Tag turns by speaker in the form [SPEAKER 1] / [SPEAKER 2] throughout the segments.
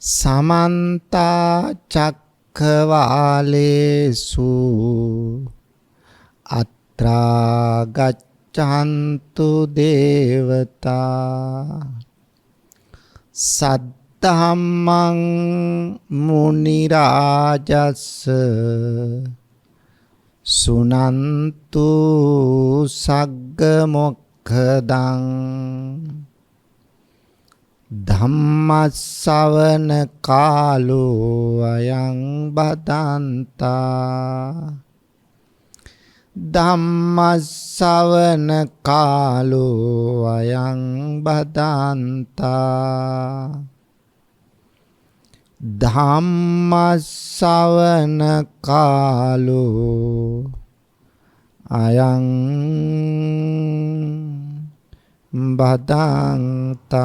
[SPEAKER 1] समन्ता चक्रवालेषु अत्रा गच्छन्तु देवता सद्धम्मं मुनिराजस्स सुनन्तु सग्गमोक्खदं ධම්මස්සවන කාලෝ අයං බදන්තා ධම්මස්සවන කාලෝ අයං බදන්තා ධම්මස්සවන කාලෝ අයං බදන්තා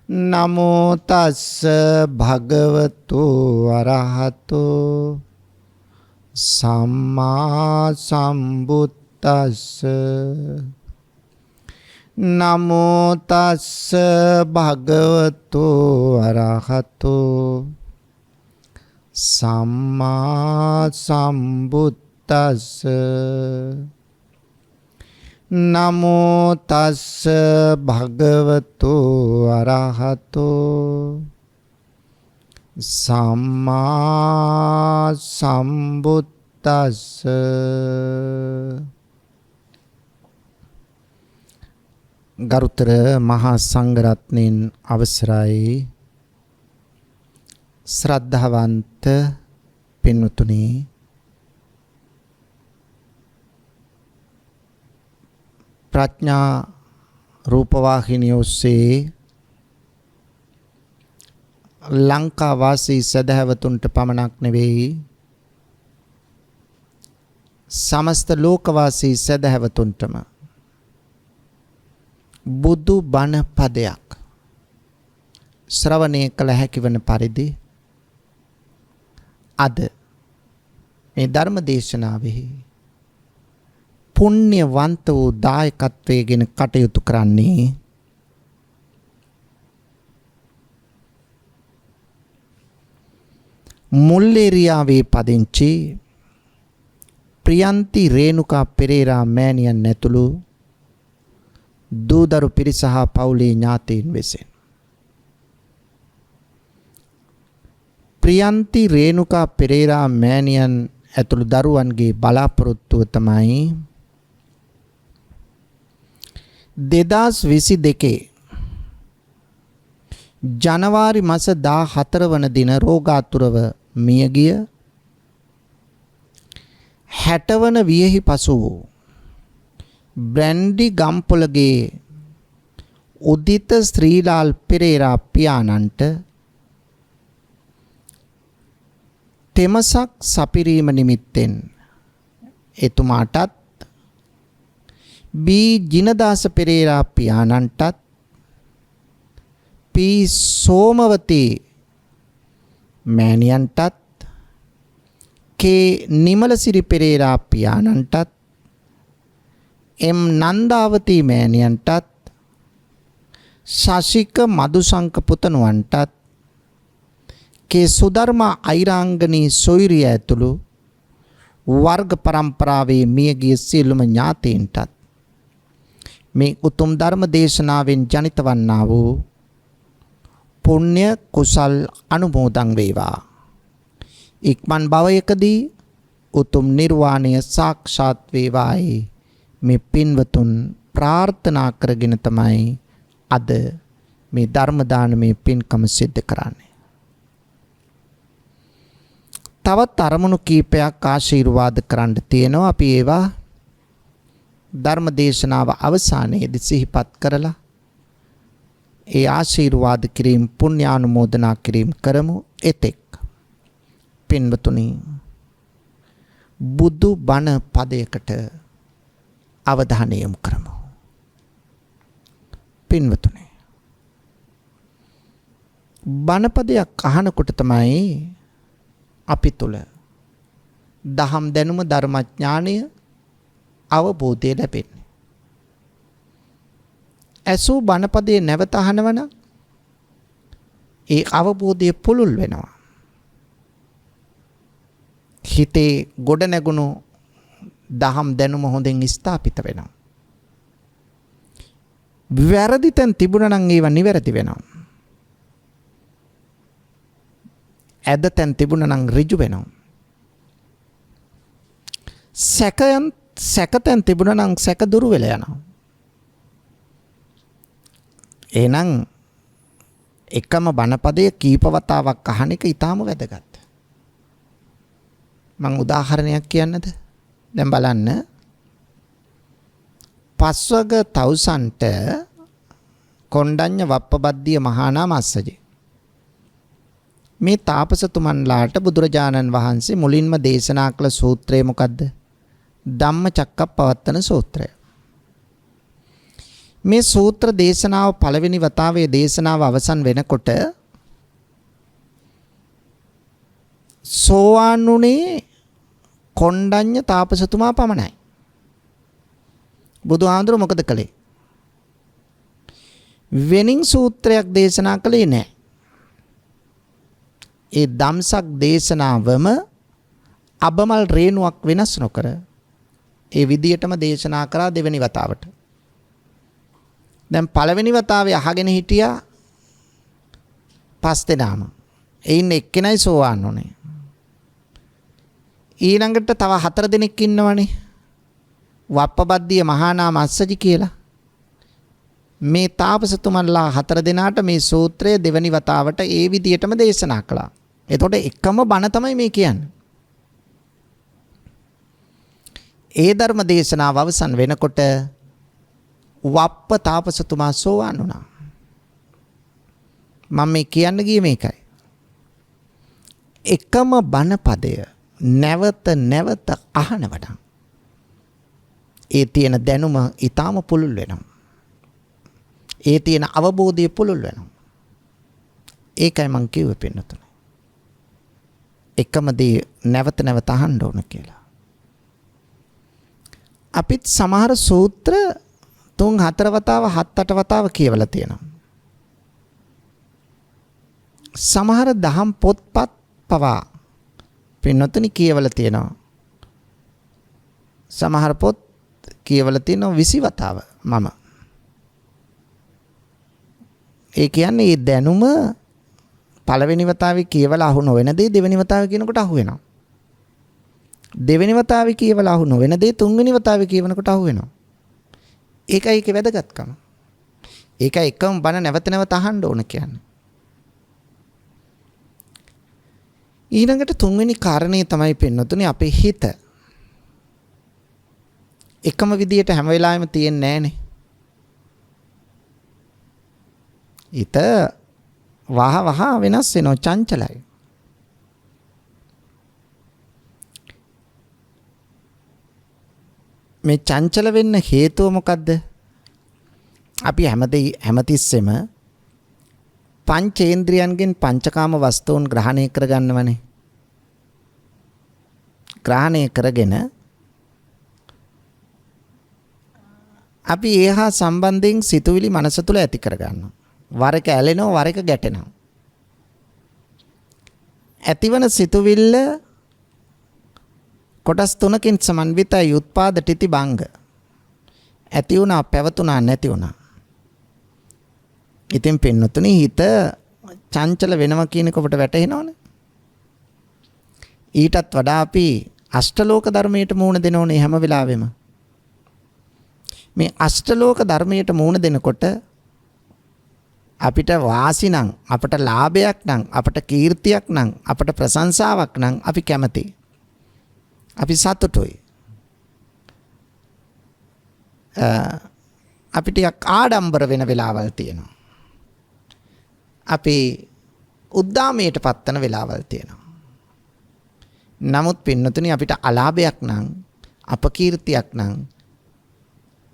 [SPEAKER 1] නමෝ තස්ස භගවතු අරහතෝ සම්මා සම්බුද්දස්ස නමෝ තස්ස භගවතු අරහතෝ සම්මා සම්බුද්දස්ස නමෝ තස්ස භගවතු අරහතෝ සම්මා සම්බුද්දස්ස ගරුතර මහා සංඝරත්නයන් අවසරයි ශ්‍රද්ධාවන්ත පින්වතුනි ප්‍රඥා රූපවාහිනිය ඔස්සේ ලංකා වාසී සදහැවතුන්ට පමණක් නෙවෙයි සමස්ත ලෝකවාසී සදහැවතුන්ටම බුදු බණ පදයක් ශ්‍රවණය කළ හැකි වන පරිදි අද මේ ධර්ම දේශනාවෙහි පුණ්‍යවන්ත වූ දායකත්වයෙන් කටයුතු කරන්නේ මුල්ලේරියාවේ පදිංචි ප්‍රියන්ති රේණුකා පෙරේරා මෑණියන් ඇතුළු දූදරු පිරිස හා පවුලේ ඥාතීන් වෙසෙන් ප්‍රියන්ති රේණුකා පෙරේරා මෑණියන් ඇතුළු දරුවන්ගේ බලාපොරොත්තුව තමයි 2022 ජනවාරි මාස 14 වන දින රෝගාතුරව මියගිය 60 වන වියෙහි පසු බ්‍රැන්ඩි ගම්පොළගේ උදිත ශ්‍රීලාල් පෙරේරා පියාණන්ට තෙමසක් සපිරීම නිමිත්තෙන් එතුමාටත් බී ජිනදාස පෙරේරා පියාණන්ටත් පී සෝමවතී මෑණියන්ටත් කේ නිමලසිරි පෙරේරා පියාණන්ටත් එම් නන්දාවතී මෑණියන්ටත් ශශික මදුසංක පුතණුවන්ටත් කේ සුධර්මා අයිරාංගනී සොයිරිය ඇතුළු වර්ග පරම්පරාවේ මියගිය සියලුම ඥාතීන්ටත් මේ උතුම් ධර්ම දේශනාවෙන් ජනිත වන්නා වූ පුණ්‍ය කුසල් අනුමෝදන් වේවා. ඉක්මන් භවයකදී උතුම් නිර්වාණය සාක්ෂාත් වේවායි මේ පින්වතුන් ප්‍රාර්ථනා කරගෙන තමයි අද මේ ධර්ම දානමේ පින්කම සිද්ධ කරන්නේ. තවත් අරමුණු කීපයක් ආශිර්වාද කරන්න තියෙනවා. අපි ඒවා ධර්ම දේශනාව අවසානයේදී සිහිපත් කරලා ඒ ආශිර්වාද කිරීම පුණ්‍යානුමෝදනා කිරීම කරමු. එතෙක් පින්වතුනි බුදු බණ පදයකට අවධානය යොමු කරමු. පින්වතුනි බණ පදයක් අහනකොට තමයි අපි තුල දහම් දැනුම ධර්මඥානය අවබෝධය ලැබෙන්නේ. ඇසූ බණපදයේ නැවත අහනවනම් ඒ අවබෝධය පුළුල් වෙනවා. හිතේ ගොඩ නැගුණු දහම් දැනුම හොඳින් ස්ථාපිත වෙනවා. වැරදි තැන් තිබුණා නම් ඒවා නිවැරදි වෙනවා. ඇද තැන් තිබුණා නම් ඍජු වෙනවා. සැක තැන් තිබුණා නම් සැක දුරු වෙලා යනවා. එහෙනම් එකම බණපදයේ කීප වතාවක් අහන එක ඊටාම වැදගත්. මම උදාහරණයක් කියන්නද? දැන් බලන්න. පස්වග තවුසන්ට කොණ්ඩඤ්ඤ වප්පබද්දිය මහානාම අස්සජේ. මේ තාපසතුමන්ලාට බුදුරජාණන් වහන්සේ මුලින්ම දේශනා කළ සූත්‍රය මොකද්ද? ධම්මචක්කප්පවත්තන සූත්‍රය. මේ සූත්‍ර දේශනාව පළවෙනි වතාවේ දේශනාව අවසන් වෙනකොට සෝවාන් වුණේ කොණ්ඩඤ්ඤ තාපසතුමා පමණයි. බුදුහාඳුර මොකද කළේ? වෙනින් සූත්‍රයක් දේශනා කළේ නැහැ. ඒ ධම්සක් දේශනාවම අබමල් රේණුවක් වෙනස් නොකර ඒ විදියටම දේශනා කරා දෙවෙනි වතාවට. දැන් පළවෙනි වතාවේ අහගෙන හිටියා 5 දෙනාම. එයින් එක්කෙනයි සෝවාන් වුණේ. ඊළඟට තව 4 දෙනෙක් ඉන්නවනේ. වප්පබද්දිය මහානාම අස්සජි කියලා. මේ තාපසතුමන්ලා 4 දෙනාට මේ සූත්‍රය දෙවෙනි වතාවට ඒ විදියටම දේශනා කළා. එතකොට එකම බණ තමයි මේ කියන්නේ. ඒ ධර්ම දේශනාව අවසන් වෙනකොට වප්ප තාපසතුමා සෝවාන් වුණා. මම මේ කියන්න ගියේ මේකයි. එකම බණ පදය නැවත නැවත අහනවට ඒ තියෙන දැනුම ඊටාම පුළුල් වෙනවා. ඒ තියෙන අවබෝධය පුළුල් වෙනවා. ඒකයි මං කිව්වේ පින්නතුනේ. එකම දේ නැවත නැවත අහන්න ඕන කියලා. අපිත් සමහර සූත්‍ර 3-4 වතාව 7-8 වතාව කියවලා තියෙනවා. සමහර දහම් පොත්පත් පවා පින්නතුනි කියවලා තියෙනවා. සමහර පොත් කියවලා තියෙනවා 20 වතාව මම. ඒ කියන්නේ මේ දැනුම පළවෙනි වතාවේ කියවලා අහු නොවන දේ දෙවෙනි වතාවේ කියනකොට අහු වෙනවා. දෙවෙනි වතාවේ කියවලා අහු නොවන දේ තුන්වෙනි වතාවේ කියවනකොට අහු වෙනවා. ඒකයි ඒකේ වැදගත්කම. ඒකයි එකම බණ නැවත නැවත අහන්න ඕන කියන්නේ. ඊළඟට තුන්වෙනි කාරණේ තමයි පින්නතුනේ අපේ හිත. එකම විදියට හැම වෙලාවෙම තියෙන්නේ නැහනේ. හිත වහ වෙනස් වෙනවා, චංචලයි. මේ චංචල වෙන්න හේතුව මොකද්ද? අපි හැමතිස්සෙම පංචේන්ද්‍රයන්ගෙන් පංචකාම වස්තුන් ග්‍රහණය කරගන්නවනේ. ග්‍රහණය කරගෙන අපි ඒහා සම්බන්ධයෙන් සිතුවිලි මනස තුළ ඇති කරගන්නවා. වර එක ඇලෙනවා, වර එක ගැටෙනවා. ඇතිවන සිතුවිල්ල කොටස් 3කින් සමන්විතයි. උත්පාද තිති භංග. ඇති වුණා, පැවතුණා, නැති වුණා. ඉතින් පින්නතුනි හිත චංචල වෙනවා කියන එක ඔබට වැටහෙනවනේ. ඊටත් වඩා අපි අෂ්ටලෝක ධර්මයට මුහුණ දෙන්න ඕනේ හැම වෙලාවෙම. මේ අෂ්ටලෝක ධර්මයට මුහුණ දෙනකොට අපිට වාසි නම්, අපට ලාභයක් නම්, අපට කීර්තියක් නම්, අපට ප්‍රශංසාවක් නම් අපි කැමතියි. අපි සතුටුයි. අපි ටිකක් ආඩම්බර වෙන වෙලාවල් තියෙනවා. අපි උද්දාමයට පත්වන වෙලාවල් තියෙනවා. නමුත් පින්නතුනි අපිට අලාභයක් නම්, අපකීර්තියක් නම්,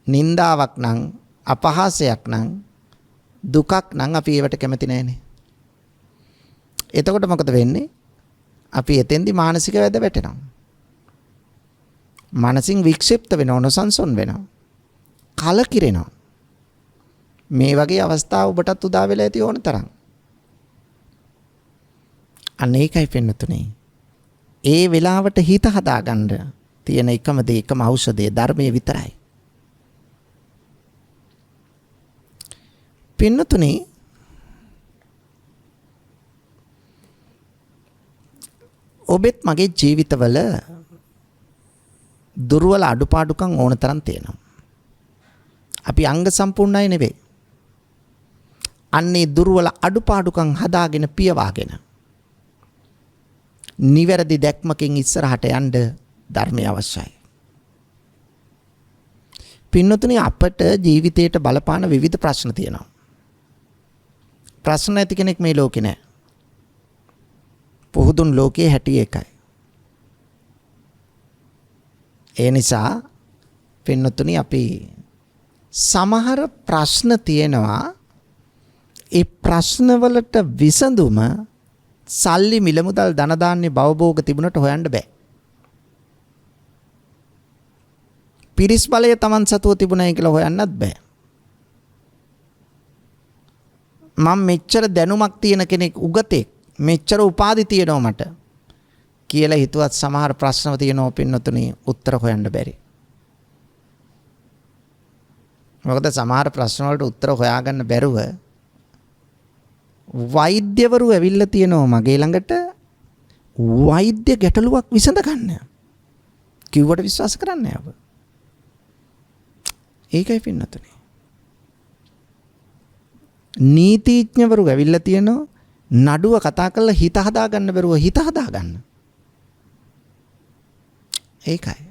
[SPEAKER 1] නින්දාවක් නම්, අපහාසයක් නම්, දුකක් නම් අපි ඒවට කැමති නැහැනේ. එතකොට මොකද වෙන්නේ? අපි එතෙන්දි මානසික වැද වැටෙනවා. මනසින් වික්ෂිප්ත වෙනවා, නොසන්සුන් වෙනවා, කලකිරෙනවා. මේ වගේ අවස්ථා ඔබටත් උදා වෙලා ඇති ඕන තරම්. අනේකයි පින්නතුනේ. ඒ වෙලාවට හිත හදාගන්න තියෙන එකම දේ එකම ඖෂධය ධර්මයේ විතරයි. පින්නතුනේ ඔබෙත් මගේ ජීවිතවල දුර්වල අඩුපාඩුකම් ඕන තරම් තියෙනවා. අපි අංග සම්පූර්ණයි නෙවෙයි. අන්නේ දුර්වල අඩුපාඩුකම් හදාගෙන පියවාගෙන නිවැරදි දැක්මකින් ඉස්සරහට යන්න ධර්මය අවශ්‍යයි. පින්නතුනි අපට ජීවිතයට බලපාන විවිධ ප්‍රශ්න තියෙනවා. ප්‍රශ්න නැති කෙනෙක් මේ ලෝකේ නැහැ. පුහුදුන් ලෝකයේ හැටි එකයි. ඒ නිසා පින්නතුනි අපි සමහර ප්‍රශ්න තියෙනවා. ඒ ප්‍රශ්න වලට විසඳුම සල්ලි මිල මුදල් ධන දාන්නේ භවභෝග තිබුණට හොයන්න බෑ. පිරිස් බලය Taman සතුව තිබුණයි කියලා හොයන්නත් බෑ. මම මෙච්චර දැනුමක් තියෙන කෙනෙක් උගතෙක් මෙච්චර උපාධි තියෙනවා මට කියලා හිතුවත් සමහර ප්‍රශ්න තියෙනවා පින්නතුනි උත්තර හොයන්න බැරි. මොකද සමහර ප්‍රශ්න වලට උත්තර හොයාගන්න බැරුව වෛද්‍යවරු ඇවිල්ලා තියෙනවා මගේ ළඟට වෛද්‍ය ගැටලුවක් විසඳ ගන්න. කිව්වට විශ්වාස කරන්නේ නැහැ ඔබ. ඒකයි පින්නතුනි. නීතිඥවරු ඇවිල්ලා තියෙනවා නඩුව කතා කරලා හිත හදා ගන්න බැරුව හිත හදා ගන්න. ඒකයි.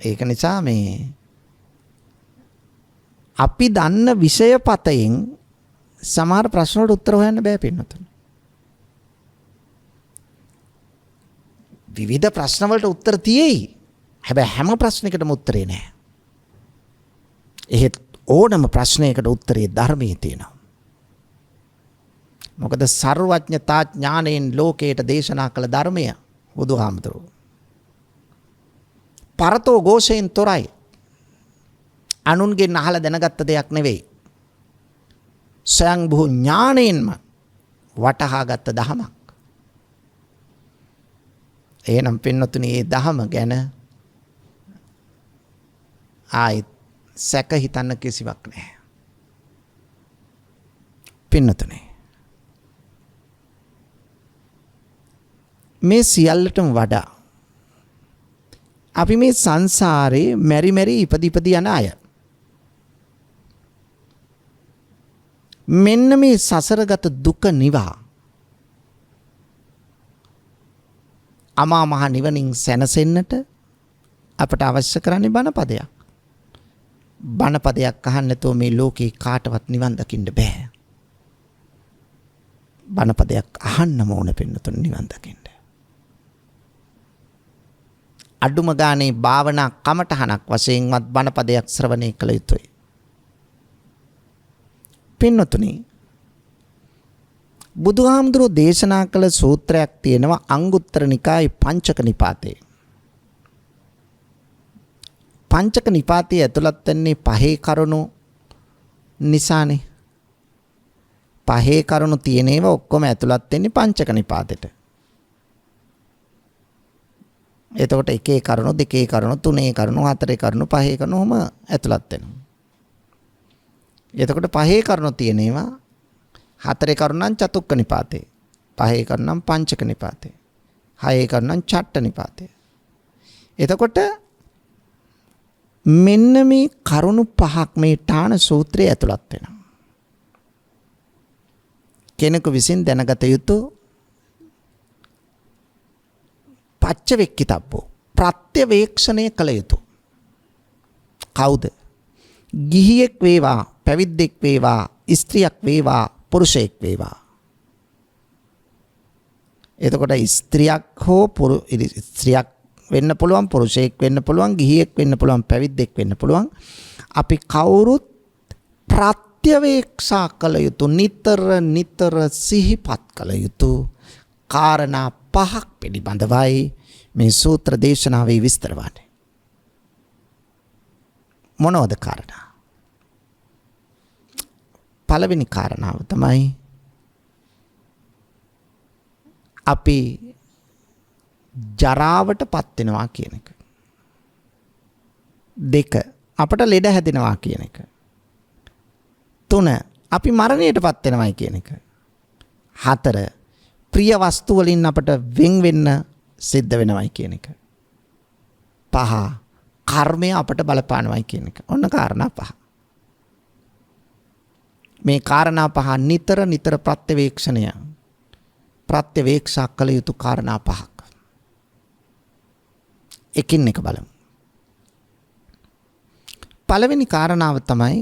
[SPEAKER 1] ඒක නිසා මේ අපි දන්න විෂය පතයෙන් සමහර ප්‍රශ්න වලට උත්තර හොයන්න බෑ පින්නතුනි. විවිධ ප්‍රශ්න වලට උත්තර තියෙයි. හැබැයි හැම ප්‍රශ්නයකටම උත්තරේ නැහැ. එහෙත් ඕනම ප්‍රශ්නයකට උත්තරේ ධර්මයේ තියෙනවා. මොකද සර්වඥතා ඥාණයෙන් ලෝකයට දේශනා කළ ධර්මය බුදුහාමුදුරුවෝ. පරතෝ ഘോഷයෙන් තොරයි. අනුන්ගෙන් අහලා දැනගත්ත දෙයක් නෙවෙයි. ස්වයං භූ ඥාණයෙන්ම වටහාගත් දහමක්. එහෙනම් පින්නතුනි මේ දහම ගැන ආයිත් සැක හිතන්න කිසිවක් නැහැ. පින්නතුනි මේ සියල්ලටම වඩා අපි මේ සංසාරේ මෙරි මෙරි ඉපදි යන අය. මෙන්න මේ සසරගත දුක නිවා අමා මහ නිවනින් සැනසෙන්නට අපට අවශ්‍ය කරන්නේ බණපදයක්. බණපදයක් අහන්න නැතුව මේ ලෝකේ කාටවත් නිවන් දකින්න බෑ. බණපදයක් අහන්නම ඕන පින්නතුන් නිවන් දකින්න. අඩුම ගානේ භාවනා කමටහනක් වශයෙන්වත් බණපදයක් ශ්‍රවණය කළ යුතුයි. පින්නතුනි බුදුහාමුදුරෝ දේශනා කළ සූත්‍රයක් තියෙනවා අංගුත්තර නිකායේ පංචක නිපාතේ. පංචක නිපාතයේ ඇතුළත් වෙන්නේ පහේ කරුණු නිසානේ. පහේ කරුණු තියෙන ඒවා ඔක්කොම ඇතුළත් වෙන්නේ පංචක නිපාතෙට. එතකොට එකේ කරුණු දෙකේ කරුණු තුනේ කරුණු හතරේ කරුණු පහේ කරුණු ඔහම ඇතුළත් වෙනවා. එතකොට පහේ කරුණු තියෙන ඒවා හතරේ කරුණු නම් චතුක්ක නිපාතේ. පහේ කරුණු නම් පංචක නිපාතේ. හයේ කරුණු නම් චට්ට නිපාතේ. එතකොට මෙන්න මේ කරුණු පහක් මේ ඨාන සූත්‍රයේ ඇතුළත් වෙනවා. කෙනෙකු විසින් දැනගත යුතු පච්චවෙක්කිතබ්බෝ ප්‍රත්‍යවේක්ෂණය කළ යුතු. කවුද? ගිහියෙක් වේවා, පැවිද්දෙක් වේවා, ස්ත්‍රියක් වේවා, පුරුෂයෙක් වේවා. එතකොට ස්ත්‍රියක් හෝ ස්ත්‍රියක් වෙන්න පුළුවන්, පුරුෂයෙක් වෙන්න පුළුවන්, ගිහියෙක් වෙන්න පුළුවන්, පැවිද්දෙක් වෙන්න පුළුවන්. අපි කවුරුත් ප්‍රත්‍යවේක්ෂා කළ යුතු, නිතර සිහිපත් කළ යුතු කාරණා පහක් පිළිබඳවයි මේ සූත්‍ර දේශනාවේ විස්තර වන්නේ. මොනවද කාරණා? පළවෙනි කාරණාව තමයි අපි ජරාවටපත් වෙනවා කියන එක. 2 අපට ලෙඩ හැදෙනවා කියන එක. 3 අපි මරණයටපත් වෙනවයි කියන එක. 4 ප්‍රිය වස්තු වලින් අපට වෙන් වෙන්න සිද්ධ වෙනවයි කියන එක. 5 කර්මය අපට බලපානවයි කියන එක. ඔන්න කාරණා 5. මේ කාරණා 5 නිතර ප්‍රත්‍යවේක්ෂා කළ යුතු කාරණා 5ක්. එකින් එක බලමු. පළවෙනි කාරණාව තමයි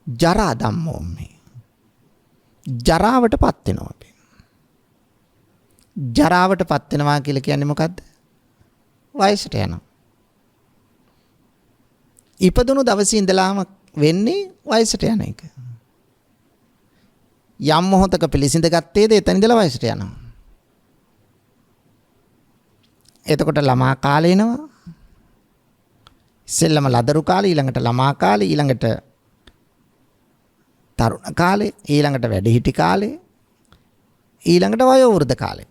[SPEAKER 1] ජරා ධම්මෝ මේ. ජරාවටපත් වෙනවා අපි. ජරාවටපත් වෙනවා කියලා කියන්නේ මොකද්ද? වයසට යනවා. ඉපදුණු දවසේ ඉඳලාම වෙන්නේ වයසට යන එක. යම් මොහොතක පිළිසිඳ ගත්තේද එතන ඉඳලා වයසට යනවා. එතකොට ළමා කාලේ එනවා. ඉස්සෙල්ලම ලදරු කාලේ, ඊළඟට ළමා කාලේ, ඊළඟට තරුණ කාලේ, ඊළඟට වැඩිහිටි කාලේ, ඊළඟට වයෝ වෘද්ධ කාලේ.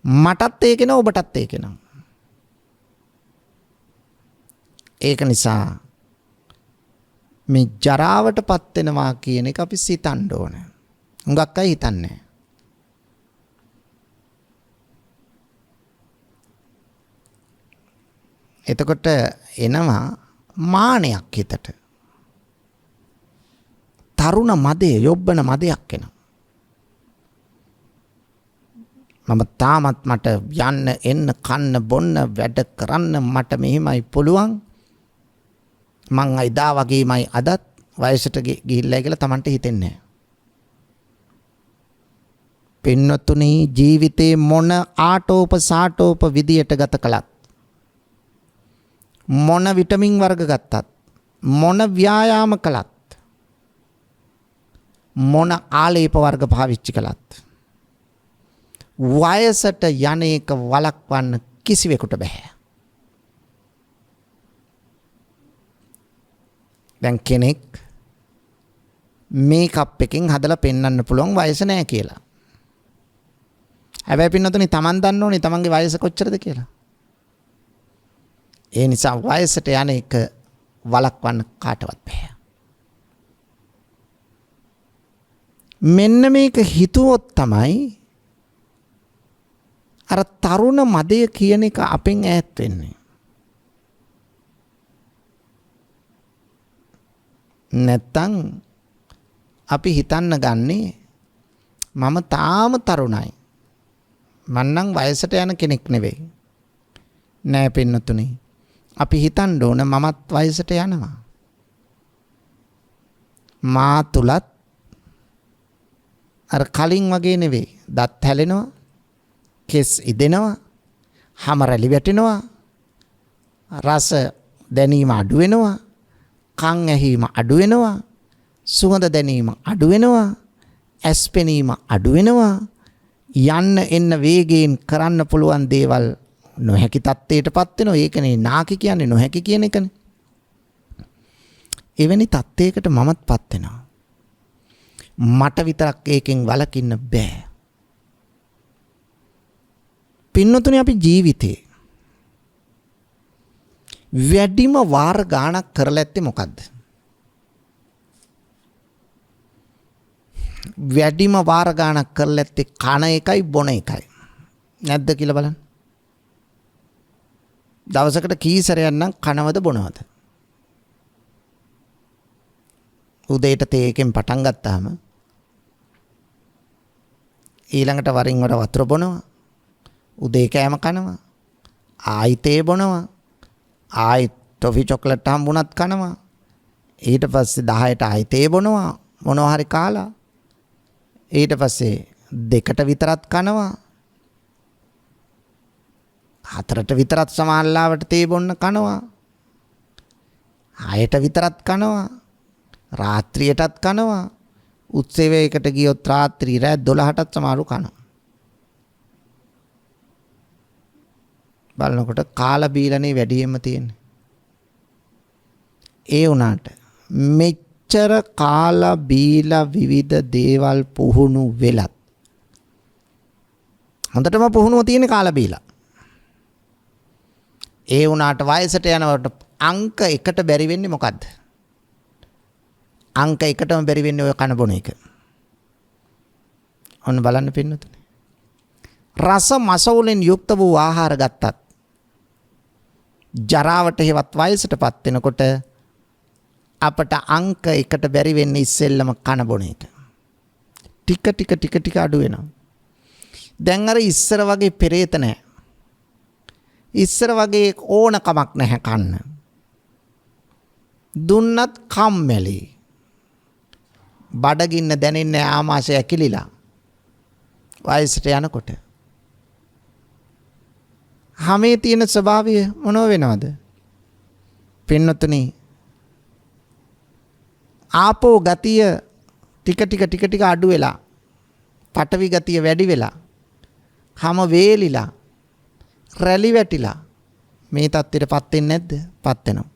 [SPEAKER 1] මටත් ඒකේන ඔබටත් ඒකේන. ඒක නිසා මේ ජරාවටපත් වෙනවා කියන එක අපි සිතන්න ඕනේ. හුඟක් අය හිතන්නේ. එතකොට එනවා මානයක් හිතට. තරුණ මදේ, යොබ්බන මදයක් එනවා. මම තාමත් මට යන්න එන්න කන්න බොන්න වැඩ කරන්න මට මෙහෙමයි පුළුවන්. මං අයිදා වගේමයි අදත් වයසට ගිහිල්ලා කියලා Tamanට හිතෙන්නේ නැහැ. පින්නතුනි ජීවිතේ මොන ආටෝප සාටෝප විදියට ගත කළත්, මොන විටමින් වර්ග ගත්තත්, මොන ව්‍යායාම කළත්, මොන ආලේප වර්ග පාවිච්චි කළත් වයසට යන එක වළක්වන්න කිසිවෙකුට බෑ. දැන් කෙනෙක් මේකප් එකෙන් හදලා පෙන්වන්න පුළුවන් වයස නැහැ කියලා. හැබැයි පින්නතුනි Taman දන්න ඕනේ Tamanගේ වයස කොච්චරද කියලා. ඒ නිසා වයසට යන එක වළක්වන්න කාටවත් බෑ. මෙන්න මේක හිතුවොත් තමයි අර තරුණ මදය කියන එක අපෙන් ඈත් වෙන්නේ. නැත්තම් අපි හිතන්න ගන්නේ මම තාම තරුණයි. මන්නම් වයසට යන කෙනෙක් නෙවෙයි. නෑ පින්නතුනි. අපි හිතන්න ඕන මමත් වයසට යනවා. මා තුලත් අර කලින් වගේ නෙවෙයි. දත් හැලෙනවා, කෙස් ඉදෙනවා, හම රැලි වැටෙනවා, රස දැනීම අඩු වෙනවා, කන් ඇහිම අඩු වෙනවා, සුවඳ දැනීම අඩු වෙනවා, ඇස් පෙනීම අඩු වෙනවා, යන්න එන්න වේගයෙන් කරන්න පුළුවන් දේවල් නොහැකි තත්ත්වයටපත් වෙනවා. ඒකනේ නාකි කියන්නේ නොහැකි කියන එකනේ. එවැනි තත්ත්වයකට මමත්පත් වෙනවා. මට විතරක් ඒකෙන් වළකින්න බෑ. පින්නතුනේ අපි ජීවිතේ වැඩිම වාර ගාණක් කරලා ඇත්තේ මොකද්ද? වැඩිම වාර ගාණක් කරලා ඇත්තේ කන එකයි බොන එකයි. නැද්ද කියලා බලන්න. දවසකට කී සැරයක් නම් කනවද බොනවද? උදේට තේකෙන් පටන් ගත්තාම ඊළඟට වරින් වර වතුර බොනවා, උදේ කෑම කනවා, ආයි තේ බොනවා, ආයි ටොෆි චොක්ලට් හම්බුණත් කනවා, ඊට පස්සේ 10ට ආයි තේ බොනවා, මොනවා හරි කාලා, ඊට පස්සේ 2ට විතරත් කනවා, 4ට විතරත් සමාල්ලාවට තේ බොන්න කනවා, 6ට විතරත් කනවා, රාත්‍රියටත් කනවා, උත්සවයකට ගියොත් රාත්‍රී රෑ 12ටත් සමාරු කනවා. බලනකොට කාලා බීලානේ වැඩියෙන්ම තියෙන්නේ. ඒ වුණාට කොච්චර කාලා බීලා විවිධ දේවල් පුහුණු වෙලත් හොඳටම පුහුණුව තියෙන කාලා බීලා ඒ වුණාට වයසට යනකොට අංක 1ට බැරි වෙන්නේ මොකද්ද? අංක 1ටම බැරි වෙන්නේ ඔය කන බොන එක. ඔන්න බලන්න පින්නතුනේ. රස මසවුලෙන් යුක්ත වූ ආහාර ගත්තත් ජරාවට හේවත් වයසටපත් වෙනකොට අපට අංක 1ට බැරි වෙන්නේ ඉස්සෙල්ලම කන බොන එක. ටික අඩු වෙනවා. දැන් අර ඉස්සර වගේ පෙරේත නැහැ. ඉස්සර වගේ ඕනකමක් නැහැ කන්න. දුන්නත් කම්මැලි. බඩගින්න දැනෙන්නේ ආමාශය ඇකිලිලා. වයසට යනකොට. හැමේ තියෙන ස්වභාවය මොනව වෙනවද? පින්නතුනි ආපෝ ගතිය ටික අඩු වෙලා පටවි ගතිය වැඩි වෙලා හැම වේලිලා රැලි වැටිලා මේ තත්ත්වයටපත් වෙන්නේ නැද්ද? පත් වෙනවා.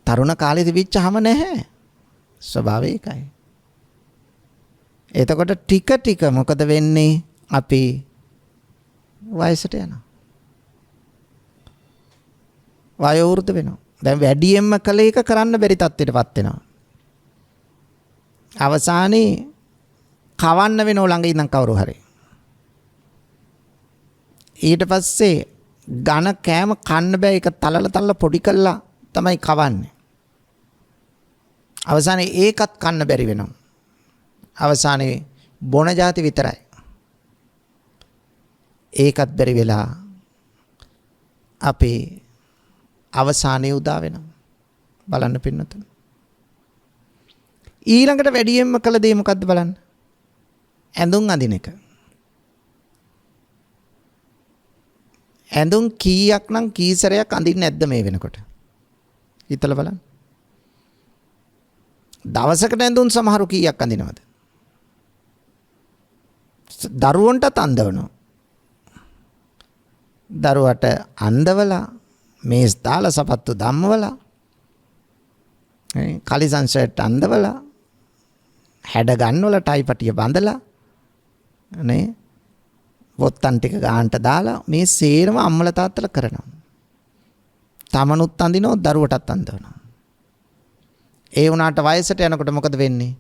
[SPEAKER 1] තරුණ කාලේ තිබිච්චාම නැහැ. ස්වභාවය ඒකයි. එතකොට ටික මොකද වෙන්නේ? අපි වයසට යනවා. වයෝ වෘද්ධ වෙනවා. දැන් වැඩියෙන්ම කළ එක කරන්න බැරි තත්ත්වයටපත් වෙනවා. අවසානයේ කවන්න වෙනව ළඟ ඉඳන් කවුරු හරි. ඊට පස්සේ ඝන කෑම කන්න බෑ, ඒක තලලා පොඩි කළා තමයි කවන්නේ. අවසානයේ ඒකත් කන්න බැරි වෙනවා. අවසානයේ බොන જાති විතරයි. ඒකත් බැරි වෙලා අපේ අවසානයේ උදා වෙනවා. බලන්න පින්නතුනි. ඊළඟට වැඩියෙන්ම කළ දේ මොකද්ද බලන්න? ඇඳුම් අඳින එක. ඇඳුම් කීයක් නම් කීසරයක් අඳින්නේ නැද්ද මේ වෙනකොට? හිතලා බලන්න. දවසකට ඇඳුම් සමහරු කීයක් අඳිනවද? දරුවන්ටත් අඳවනවා. දරුවට අඳවලා මේස් දාලා සපත්තු ධම්මවලා කලිසන් ෂර්ට් අඳවලා හැඩ ගන්නවලා ටයි පටිය බඳලා නේ බොත්තම් ටික ගානට දාලා මේ සේරම අම්මලා තාත්තලා කරනවා. තමනුත් අඳිනවා දරුවටත් අඳවනවා. ඒ වුණාට වයසට යනකොට මොකද වෙන්නේ?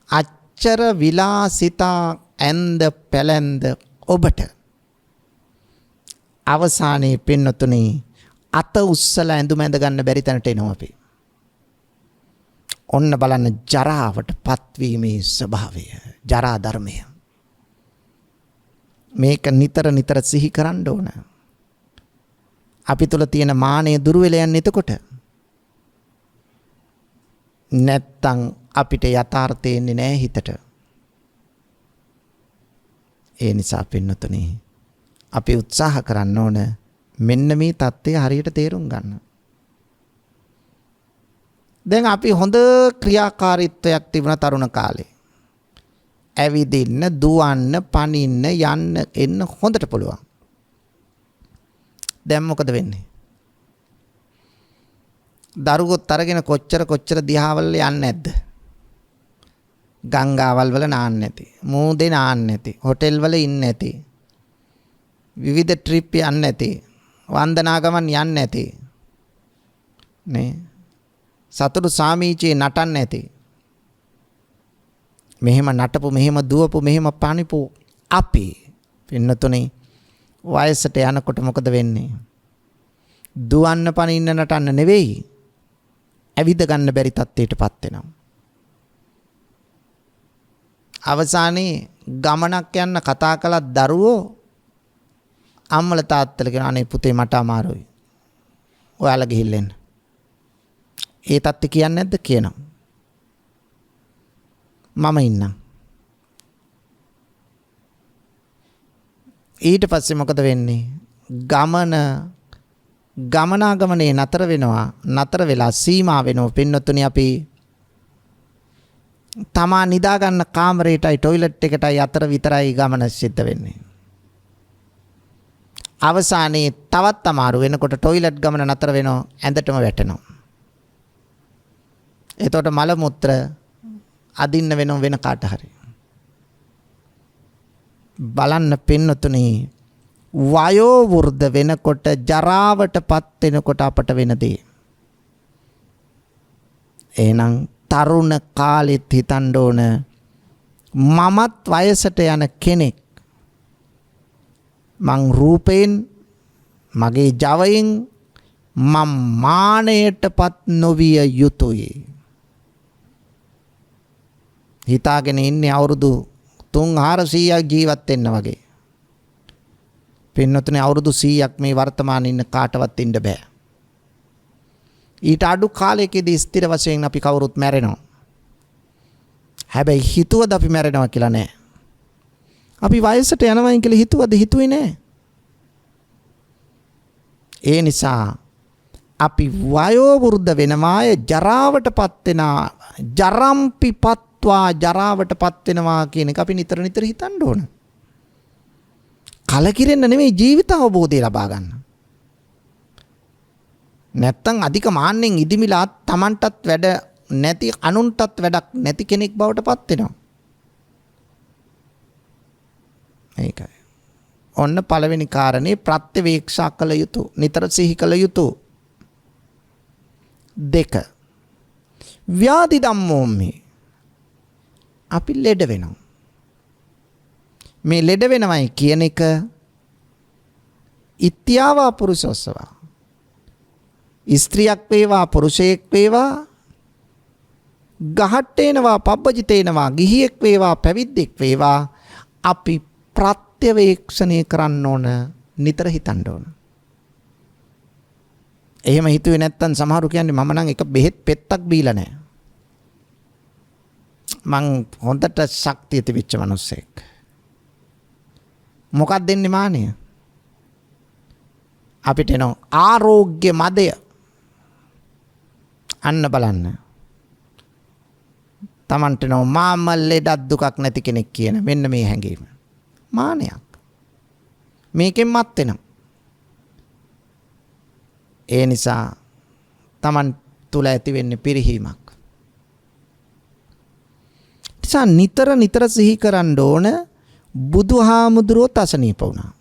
[SPEAKER 1] අච්චර විලාසිතා ඇඳ පැලැන්ද ඔබට අවසානයේ පින්නතුනේ අත උස්සලා ඇඳුම ඇඳ ගන්න බැරි තැනට එනවා අපි. ඔන්න බලන්න ජරාවට පත්වීමේ ස්වභාවය, ජරා ධර්මය. මේක නිතර සිහි කරන්න ඕන. අපි තුල තියෙන මානය දුර වෙලා යන්නේ එතකොට. නැත්තම් අපිට යථාර්ථය එන්නේ නැහැ හිතට. ඒ නිසා පින්නතුනේ අපි උත්සාහ කරන්න ඕන මෙන්න මේ தත්ත්වය හරියට තේරුම් ගන්න. දැන් අපි හොඳ ක්‍රියාකාරීත්වයක් තිබුණ තරුණ කාලේ. ඇවිදින්න, දුවන්න, පනින්න, යන්න, එන්න හොඳට පුළුවන්. දැන් මොකද වෙන්නේ? දරුවොත් අරගෙන කොච්චර දිහාවල් යන්නේ නැද්ද? ගංගාවල් වල නාන්න නැති, මූදේ නාන්න නැති, හොටෙල් වල ඉන්නේ නැති, විවිධ ට්‍රිප් යන්නේ නැති, වන්දනා ගමන් යන්නේ නැති නේ, සතුටු සාමීචේ නටන්නේ නැති, මෙහෙම නටපු, මෙහෙම දුවපු, මෙහෙම පණිපු අපි පින්නතුනේ වයසට යනකොට මොකද වෙන්නේ? දුවන්න පනින්න නටන්න නෙවෙයි, ඇවිද ගන්න බැරි තත්ත්වයටපත් වෙනවා. අවසානයේ ගමනක් යන්න කතා කළත් දරුවෝ අම්මලා තාත්තලා කියන අනේ පුතේ මට අමාරුයි. ඔයාලා ගිහිල්ලා එන්න. ඒ තත්ත්වය කියන්නේ නැද්ද? කියනවා. මම ඉන්නම්. ඊට පස්සේ මොකද වෙන්නේ? ගමනාගමනේ නතර වෙනවා. නතර වෙලා සීමා වෙනවා. පින්නතුනි අපි තමා නිදා ගන්න කාමරේටයි ටොයිලට් එකටයි අතර විතරයි ගමන සිද්ධ වෙන්නේ. අවසානයේ තවත් අමාරු වෙනකොට টয়ලට් ගමන නතර වෙනවා ඇඳටම වැටෙනවා. එතකොට මල මුත්‍ර අදින්න වෙනව වෙන කාට හරි. බලන්න පින්නතුනි වයෝ වෘද්ධ වෙනකොට ජරාවටපත් වෙනකොට අපට වෙන දේ. එහෙනම් තරුණ කාලෙත් හිතන්න ඕන මමත් වයසට යන කෙනෙක්. මං රූපයෙන් මගේ ජවයෙන් මම මානයටපත් නොවිය යුතුයි. හිතාගෙන ඉන්නේ අවුරුදු 300-400ක් ජීවත් වෙන්න වගේ. පින්නතුනේ අවුරුදු 100ක් මේ වර්තමානයේ ඉන්න කාටවත් ඉන්න බෑ. ඊට අඩු කාලයකදී ස්ථිර වශයෙන් අපි කවුරුත් මැරෙනවා. හැබැයි හිතුවද අපි මැරෙනවා කියලා නෑ. අපි වයසට යනවා කියලා හිතුවද හිතුවේ නෑ. ඒ නිසා අපි වයෝ වෘද්ධ වෙනවාය ජරාවටපත් වෙනා ජරම්පිපත්වා ජරාවටපත් වෙනවා කියන එක අපි නිතර නිතර හිතන්න ඕන. කලකිරෙන්න නෙමෙයි ජීවිත අවබෝධය ලබා ගන්න. නැත්තම් අධික මාන්නෙන් ඉදිමිලා Tamanටත් වැඩ නැති අනුන්ටත් වැඩක් නැති කෙනෙක් බවට පත් වෙනවා. ඒකයි. ඔන්න පළවෙනි කාරණේ ප්‍රත්‍යවේක්ෂා කළ යුතු නිතර සිහි කළ යුතු. 2 ව්‍යාධි ධම්මෝම්මි අපි ලෙඩ වෙනවා. මේ ලෙඩ වෙනවයි කියන එක ඉත්‍යාවා පුරුෂෝස්සවා. ස්ත්‍රියක් වේවා පුරුෂයෙක් වේවා ගහට්ටේනවා පබ්බජිතේනවා ගිහියෙක් වේවා පැවිද්දෙක් වේවා අපි ප්‍රත්‍යවේක්ෂණය කරන්න ඕන නිතර හිතන්න ඕන. එහෙම හිතුවේ නැත්තම් සමහරු කියන්නේ මම නම් එක බෙහෙත් පෙත්තක් බීලා නැහැ. මං හොඳට ශක්තිය තිබිච්ච මිනිස්සෙක්. මොකක්ද දෙන්නේ මානෙ? අපිට එන ආරෝග්‍ය මදය. අන්න බලන්න. Tamanට නෝ මාම ලෙඩක් දුකක් නැති කෙනෙක් කියන මෙන්න මේ හැඟීම. මානයක්. මේකෙන් මත් වෙනවා. ඒ නිසා Taman තුල ඇති වෙන්නේ පිරිහීමක්. නිසා නිතර නිතර සිහි කරන්න ඕන බුදුහාමුදුරුවෝ අසනීප වුණා.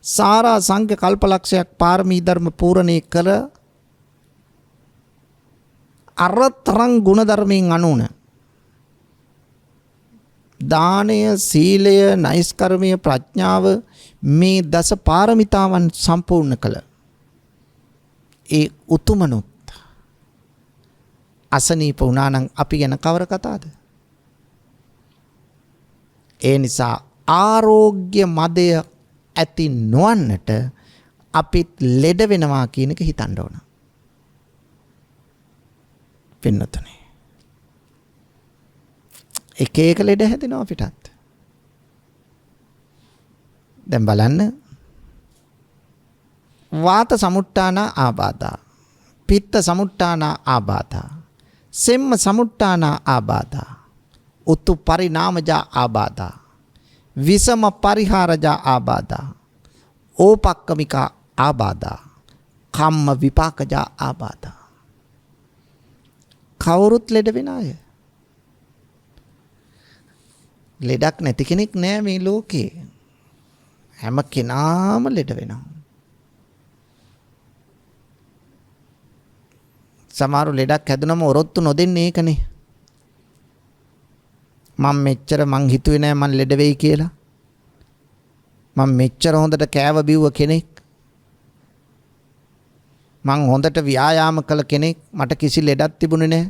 [SPEAKER 1] සාරා සංඝ කල්පලක්ෂයක් පාරමී ධර්ම පූර්ණේ කළ අරතරං ගුණ ධර්මයෙන් අනුන දානය සීලය නෛෂ්කර්මය ප්‍රඥාව මේ දස පාරමිතාවන් සම්පූර්ණ කළ ඒ උතුමනුත් අසනීප වුණා නම් අපි ගැන කවර කතාවද? ඒ නිසා ආරෝග්‍ය මදය ඇති නොවන්නට අපිත් ලෙඩ වෙනවා කියන එක හිතන්න ඕන. පින්නතුනේ. එක එක ලෙඩ හැදෙනවා අපිටත්. දැන් බලන්න. වාත සමුට්ඨාන ආබාධා. පිත්ත සමුට්ඨාන ආබාධා. සෙම්ම සමුට්ඨාන ආබාධා. උතු පරිණාමජා ආබාධා. විසම පරිහාරජා ආබාධා. ඕපක්කමිකා ආබාධා. කම්ම විපාකජා ආබාධා. කවුරුත් ලෙඩ වෙන අය. ලෙඩක් නැති කෙනෙක් නෑ මේ ලෝකේ. හැම කෙනාම ලෙඩ වෙනවා. සමහරු ලෙඩක් හැදුනම ඔරොත්තු නොදෙන්නේ ඒකනේ. මං හිතුවේ නෑ මං ලෙඩ වෙයි කියලා. මං මෙච්චර හොඳට කෑව බිව්ව කෙනෙක්. මං හොඳට ව්‍යායාම කළ කෙනෙක්. මට කිසි ලෙඩක් තිබුණේ නෑ.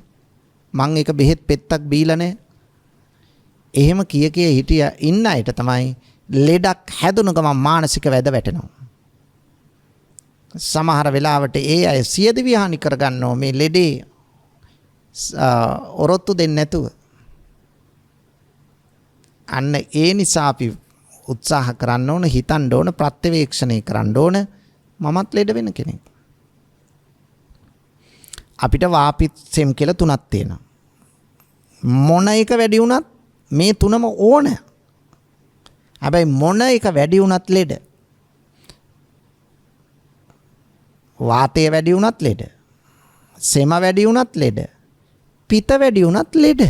[SPEAKER 1] මං එක බෙහෙත් පෙත්තක් බීලා නෑ. එහෙම කිය හිටිය ඉන්න අයට තමයි ලෙඩක් හැදුණු ගමන් මානසික වැද වැටෙනවා. සමහර වෙලාවට ඒ අය සියදිවි හානි කරගන්නවා මේ ලෙඩේ ඔරොත්තු දෙන්නේ නැතුව. අන්න ඒ නිසා අපි උත්සාහ කරන්න ඕන, හිතන්න ඕන, ප්‍රත්‍යවේක්ෂණය කරන්න ඕන මමත් ලෙඩ වෙන කෙනෙක්. අපිට වාපිත්සෙම් කියලා 3ක් තියෙනවා. මොන එක වැඩි වුණත් මේ 3ම ඕන. හැබැයි මොන එක වැඩි වුණත් ලෙඩ. වාතය වැඩි වුණත් ලෙඩ. සෙම වැඩි වුණත් ලෙඩ. පිත වැඩි වුණත් ලෙඩ.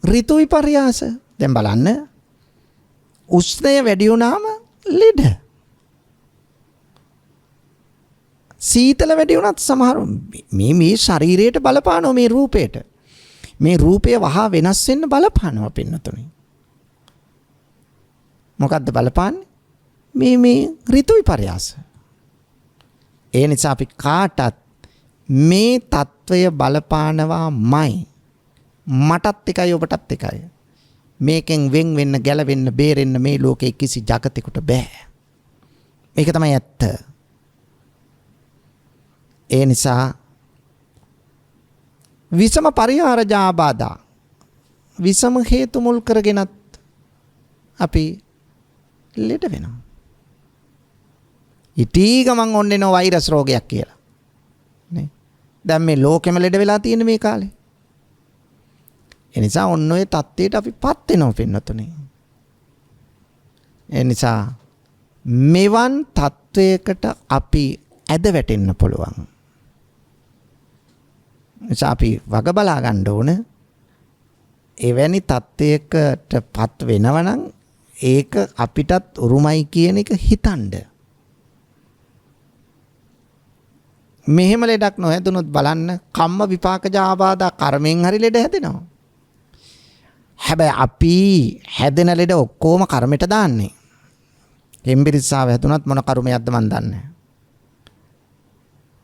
[SPEAKER 1] ඍතු විපර්යාස. දැන් බලන්න. උෂ්ණය වැඩි වුණාම ලෙඩ. සීතල වැඩි වුණත් සමහර මේ ශරීරයට බලපානවා මේ රූපයට. මේ රූපය වහා වෙනස් වෙන්න බලපානවා පින්නතුනි. මොකද්ද බලපාන්නේ? මේ ඍතු විපර්යාස. ඒ නිසා අපි කාටත් මේ తত্ত্বය බලපානවාමයි. මටත් එකයි ඔබටත් එකයි. මේකෙන් වෙන් වෙන්න ගැලවෙන්න බේරෙන්න මේ ලෝකේ කිසි జగතෙකුට බෑ. මේක තමයි ඇත්ත. ඒ නිසා විසම පරිහාර ජාබාධා විසම හේතු මුල් කරගෙනත් අපි ලෙඩ වෙනවා. ඉතී ගමන් ඔන්නේ නෝ වෛරස් රෝගයක් කියලා. නේ. දැන් මේ ලෝකෙම ලෙඩ වෙලා තියෙන මේ කාලේ. ඒ නිසා ඔන්න ඔය தත්ත්වයට අපිපත් වෙනවා පින්නතුනේ. ඒ නිසා මෙවන් தත්ත්වයකට අපි ඇද වැටෙන්න පුළුවන්. නිසා අපි වග බලා ගන්න ඕන. එවැනි தත්ත්වයකටපත් වෙනවනම් ඒක අපිටත් උරුමයි කියන එක හිතන්න. මෙහෙම ලෙඩක් නොහැදුනොත් බලන්න කම්ම විපාකජ ආබාධා කර්මෙන් හරි ලෙඩ හැදෙනවා. හැබැයි අපි හැදෙන ලෙඩ ඔක්කොම කර්මෙට දාන්නේ. හෙම්බිරිස්සාව හැදුනත් මොන කර්මයක්ද මන් දන්නේ නැහැ.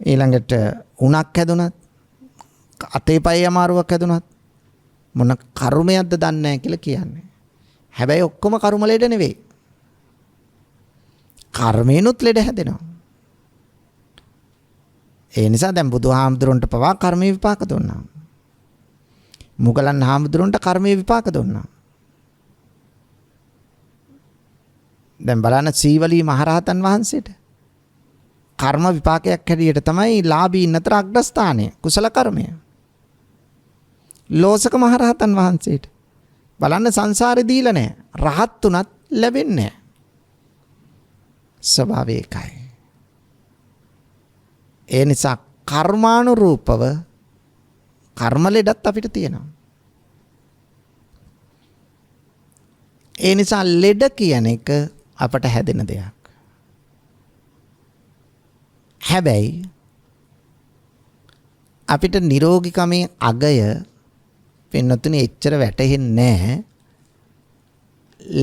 [SPEAKER 1] ඊළඟට උණක් හැදුනත් අතේ පයේ අමාරුවක් හැදුනත් මොන කර්මයක්ද දන්නේ නැහැ කියලා කියන්නේ. හැබැයි ඔක්කොම කර්ම ලෙඩ නෙවෙයි. කර්මේනොත් ලෙඩ හැදෙනවා. ඒ නිසා දැන් බුදුහාමුදුරන්ට පවා කර්ම විපාක දුන්නා. මුගලන් හාමුදුරන්ට කර්ම විපාක දුන්නා. දැන් බලන්න සීවලී මහරහතන් වහන්සේට කර්ම විපාකයක් හැටියට තමයි ලාභීන් අතර අග්‍රස්ථානය කුසල කර්මය. ලෝසක මහරහතන් වහන්සේට බලන්න සංසාරේ දීලා නැහැ. රහත් උනත් ලැබෙන්නේ නැහැ. ස්වභාවය ඒකයි. ඒ නිසා කර්මානුරූපව කර්ම ලෙඩත් අපිට තියෙනවා. ඒ නිසා ලෙඩ කියන එක අපට හැදෙන දෙයක්. හැබැයි අපිට නිරෝගීකමේ අගය පින්නතුනේ එච්චර වැටහෙන්නේ නැහැ.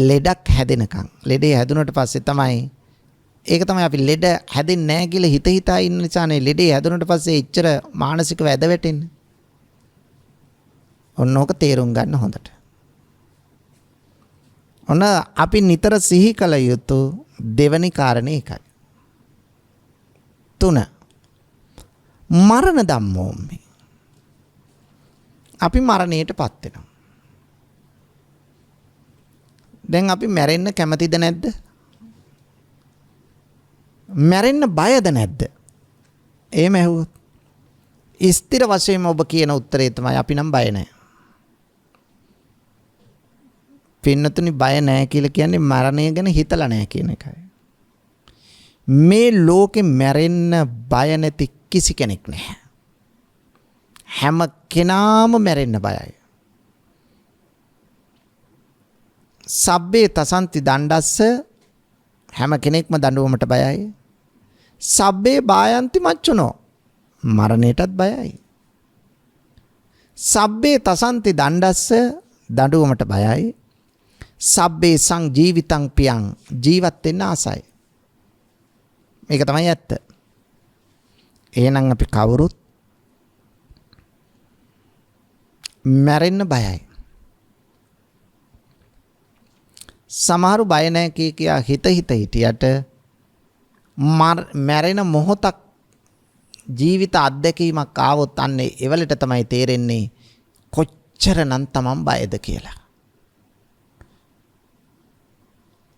[SPEAKER 1] ලෙඩක් හැදෙනකන්. ලෙඩේ හැදුනට පස්සේ තමයි ඒක තමයි අපි ලෙඩ හැදෙන්නේ නැහැ කියලා හිතා ඉන්න නිසානේ ලෙඩේ හැදුනට පස්සේ එච්චර මානසික වැද වැටෙන්නේ. ඔන්න ඕක තේරුම් ගන්න හොඳට. ඔන්න අපි නිතර සිහි කළ යුතු දෙවැනි කාරණේ එකයි. 3. මරණ ධම්මෝම්මි. අපි මරණයටපත් වෙනවා. දැන් අපි මැරෙන්න කැමතිද නැද්ද? මැරෙන්න බයද නැද්ද? එහෙම ඇහුවොත් ස්ථිර වශයෙන්ම ඔබ කියන උත්තරේ තමයි අපි නම් බය නැහැ. පින්නතුනි බය නැහැ කියලා කියන්නේ මරණය ගැන හිතලා නැහැ කියන එකයි. මේ ලෝකෙ මැරෙන්න බය නැති කිසි කෙනෙක් නැහැ. හැම කෙනාම මැරෙන්න බයයි. සබ්බේ තසන්ති දණ්ඩස්ස හැම කෙනෙක්ම දඬුවමට බයයි. සබ්බේ බායන්ති මච්චුනෝ මරණයටත් බයයි. සබ්බේ තසන්ති දණ්ඩස්ස දඬුවමට බයයි. සබ්බේ සං ජීවිතං පියං ජීවත් වෙන්න ආසයි. මේක තමයි ඇත්ත. එහෙනම් අපි කවුරුත් මැරෙන්න බයයි. සමහරු බය නැහැ කියා හිත හිටියට මැරෙන මොහොතක් ජීවිත අත්දැකීමක් ආවොත් අන්නේ එවලට තමයි තේරෙන්නේ කොච්චරනම් තමන් බයද කියලා.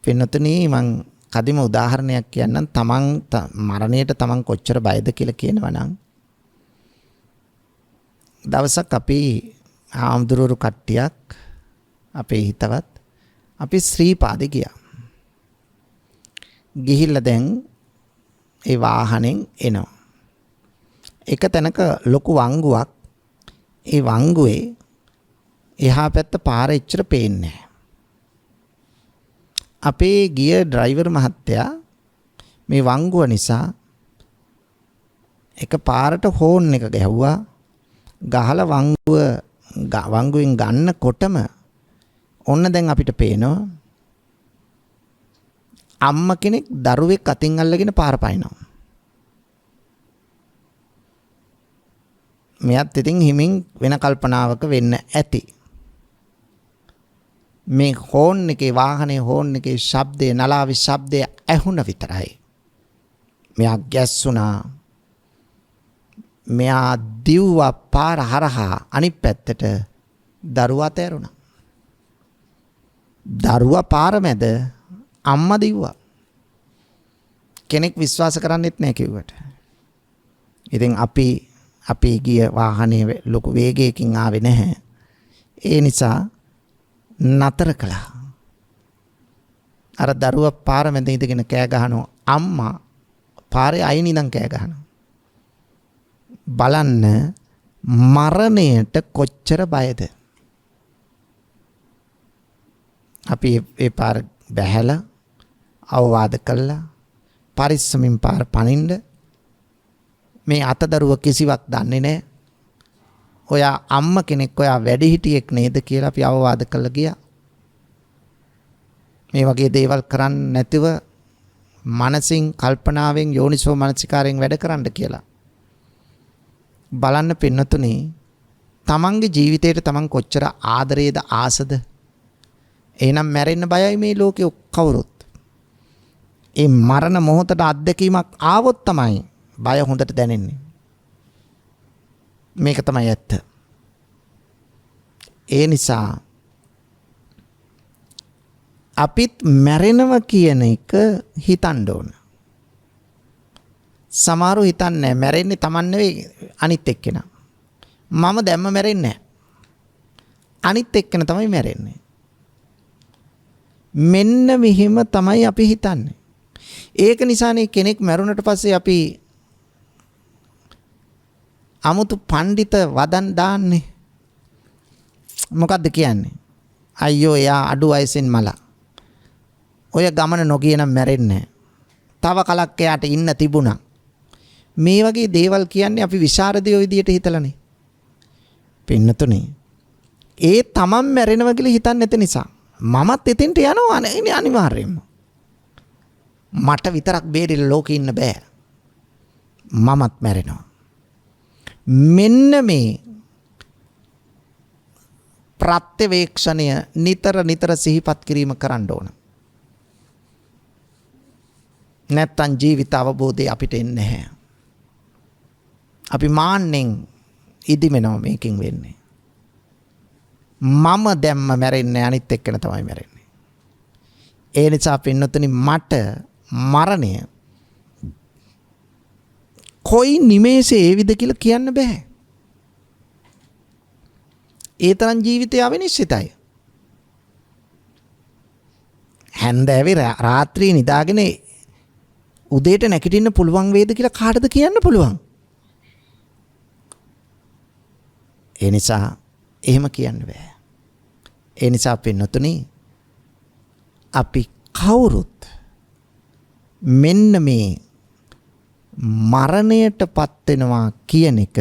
[SPEAKER 1] පින්නතුනි මං කදිම උදාහරණයක් කියන්නම්. තමන් මරණයට තමන් කොච්චර බයද කියලා කියනවා නම් දවසක් අපි ආම්දුරු කට්ටියක් අපේ හිතවත් අපි ශ්‍රීපාදේ ගියා. ගිහිල්ලා දැන් ඒ වාහනෙන් එනවා. එක තැනක ලොකු වංගුවක්. ඒ වංගුවේ එහා පැත්ත පාර එච්චර පේන්නේ නැහැ. අපේ ගිය ඩ්‍රයිවර් මහත්තයා මේ වංගුව නිසා එක පාරට හෝන් එක ගැහුවා. ගහලා වංගුවෙන් ගන්නකොටම ඔන්න දැන් අපිට පේනවා අම්ම කෙනෙක් දරුවෙක් අතින් අල්ලගෙන පාර පයින්නවා. මෙයත් ඉතින් හිමින් වෙන කල්පනාවක වෙන්න ඇති. මේ හෝන් එකේ වාහනේ හෝන් එකේ ශබ්දය නලාවේ ශබ්දය ඇහුණ විතරයි. මෙයා ගැස්සුණා. මෙයා දිව්වා පාර හරහා අනිත් පැත්තට දරුවා තේරුණා. දරුවා පාර මැද අම්මා දිව්වා. කෙනෙක් විශ්වාස කරන්නෙත් නැහැ කිව්වට. ඉතින් අපි ගිය වාහනේ ලොකු වේගයකින් ආවේ නැහැ. ඒ නිසා නතර කළා. අර දරුවා පාර මැද ඉඳගෙන කෑ ගහනවා. අම්මා පාරේ අයින් ඉඳන් කෑ ගහනවා. බලන්න මරණයට කොච්චර බයද? අපි ඒ පාර බැහැලා අවවාද කළා. පරිස්සමින් පාර පනින්න. මේ අතදරුව කිසිවක් දන්නේ නැහැ. ඔයා අම්ම කෙනෙක් ඔයා වැඩිහිටියෙක් නේද කියලා අපි අවවාද කළා ගියා. මේ වගේ දේවල් කරන්නේ නැතිව මනසින් කල්පනාවෙන් යෝනිසෝ මනසිකාරයෙන් වැඩ කරන්න කියලා. බලන්න පින්නතුනේ තමන්ගේ ජීවිතේට තමන් කොච්චර ආදරේද ආසද? එහෙනම් මැරෙන්න බයයි මේ ලෝකේ කවුරුත්. ඒ මරණ මොහොතට අත්දැකීමක් ආවොත් තමයි බය හොඳට දැනෙන්නේ. මේක තමයි ඇත්ත. ඒ නිසා අපිත් මැරෙනවා කියන එක හිතන්න ඕන. සමහරව හිතන්නේ මැරෙන්නේ Taman නෙවෙයි අනිත් එක්කෙනා. මම දැම්ම මැරෙන්නේ නැහැ. අනිත් එක්කෙනා තමයි මැරෙන්නේ. මෙන්න මෙහිම තමයි අපි හිතන්නේ. ඒක නිසානේ කෙනෙක් මැරුණට පස්සේ අපි අමුතු පඬිත වදන් දාන්නේ. මොකද්ද කියන්නේ? අයියෝ එයා අඩු වයසෙන් මලා. ඔය ගමන නොගිය නම් මැරෙන්නේ නැහැ. තව කලක් එයාට ඉන්න තිබුණා. මේ වගේ දේවල් කියන්නේ අපි විශාරදයෝ විදියට හිතලානේ. පින්නතුනේ ඒ තමන් මැරෙනවා කියලා හිතන්නේ නැති නිසා මමත් එතෙන්ට යනවා අනිවාර්යයෙන්ම. මට විතරක් බේරිලා ලෝකේ ඉන්න බෑ. මමත් මැරෙනවා. මෙන්න මේ ප්‍රත්‍යවේක්ෂණය නිතර සිහිපත් කිරීම කරන්න ඕන. නැත්තම් ජීවිත අවබෝධය අපිට එන්නේ නැහැ. අපි මාන්නෙන් ඉදිමෙනවා මේකෙන් වෙන්නේ. මම දැම්ම මැරෙන්නේ අනිත් එක්කෙනා තමයි මැරෙන්නේ. ඒ නිසා පින්නතුනි මට මරණය කොයි නිමේෂේ ඒවිද කියලා කියන්න බෑ. ඒ තරම් ජීවිතය අවිනිශ්චිතයි. හැන්දෑවේ රාත්‍රියේ නිදාගෙන උදේට නැගිටින්න පුළුවන් වේද කියලා කාටද කියන්න පුළුවන්? ඒ නිසා එහෙම කියන්න බෑ. ඒ නිසා පින්නතුනි අපි කවුරුත් මෙන්න මේ මරණයටපත් වෙනවා කියන එක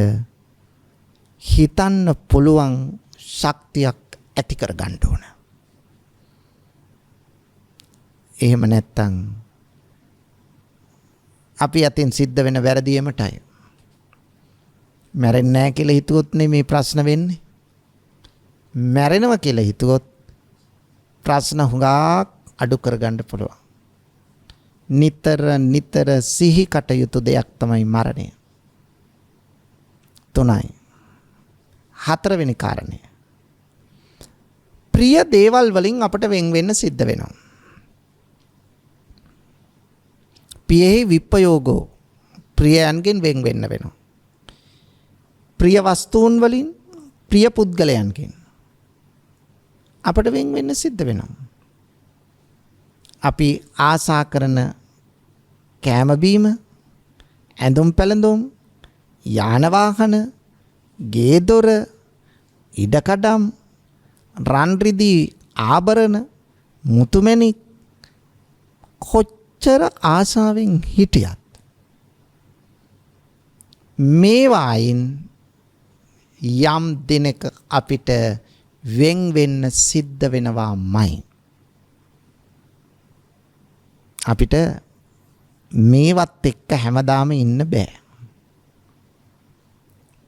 [SPEAKER 1] හිතන්න පුළුවන් ශක්තියක් ඇති කර ගන්න ඕන. එහෙම නැත්තම් අපි අතින් සිද්ධ වෙන වැරදීමටයි. මැරෙන්නේ නැහැ කියලා හිතුවොත් නෙමේ ප්‍රශ්න වෙන්නේ. මැරෙනවා කියලා හිතුවොත් ප්‍රශ්න හුඟක් අඩු කරගන්න පුළුවන්. නිතර සිහි කටයුතු දෙයක් තමයි මරණය. 3යි. 4වෙනි කාරණය. ප්‍රිය දේවල් වලින් අපට වෙන් වෙන්න සිද්ධ වෙනවා. පියෙහි විප්පයෝගෝ ප්‍රියයන්ගෙන් වෙන් වෙන්න වෙනවා. ප්‍රිය වස්තුන් වලින් ප්‍රිය පුද්ගලයන්ගෙන් අපට වෙන් වෙන්න සිද්ධ වෙනවා. අපි ආසා කරන කෑම බීම, ඇඳුම් පැළඳුම්, යාන වාහන, ගේ දොර, ඉඩකඩම්, රන් රිදී ආභරණ, මුතුමැණික් කොච්චර ආසාවෙන් හිටියත් මේවායින් යම් දිනක අපිට වෙන් වෙන්න සිද්ධ වෙනවාමයි. අපිට මේවත් එක්ක හැමදාම ඉන්න බෑ.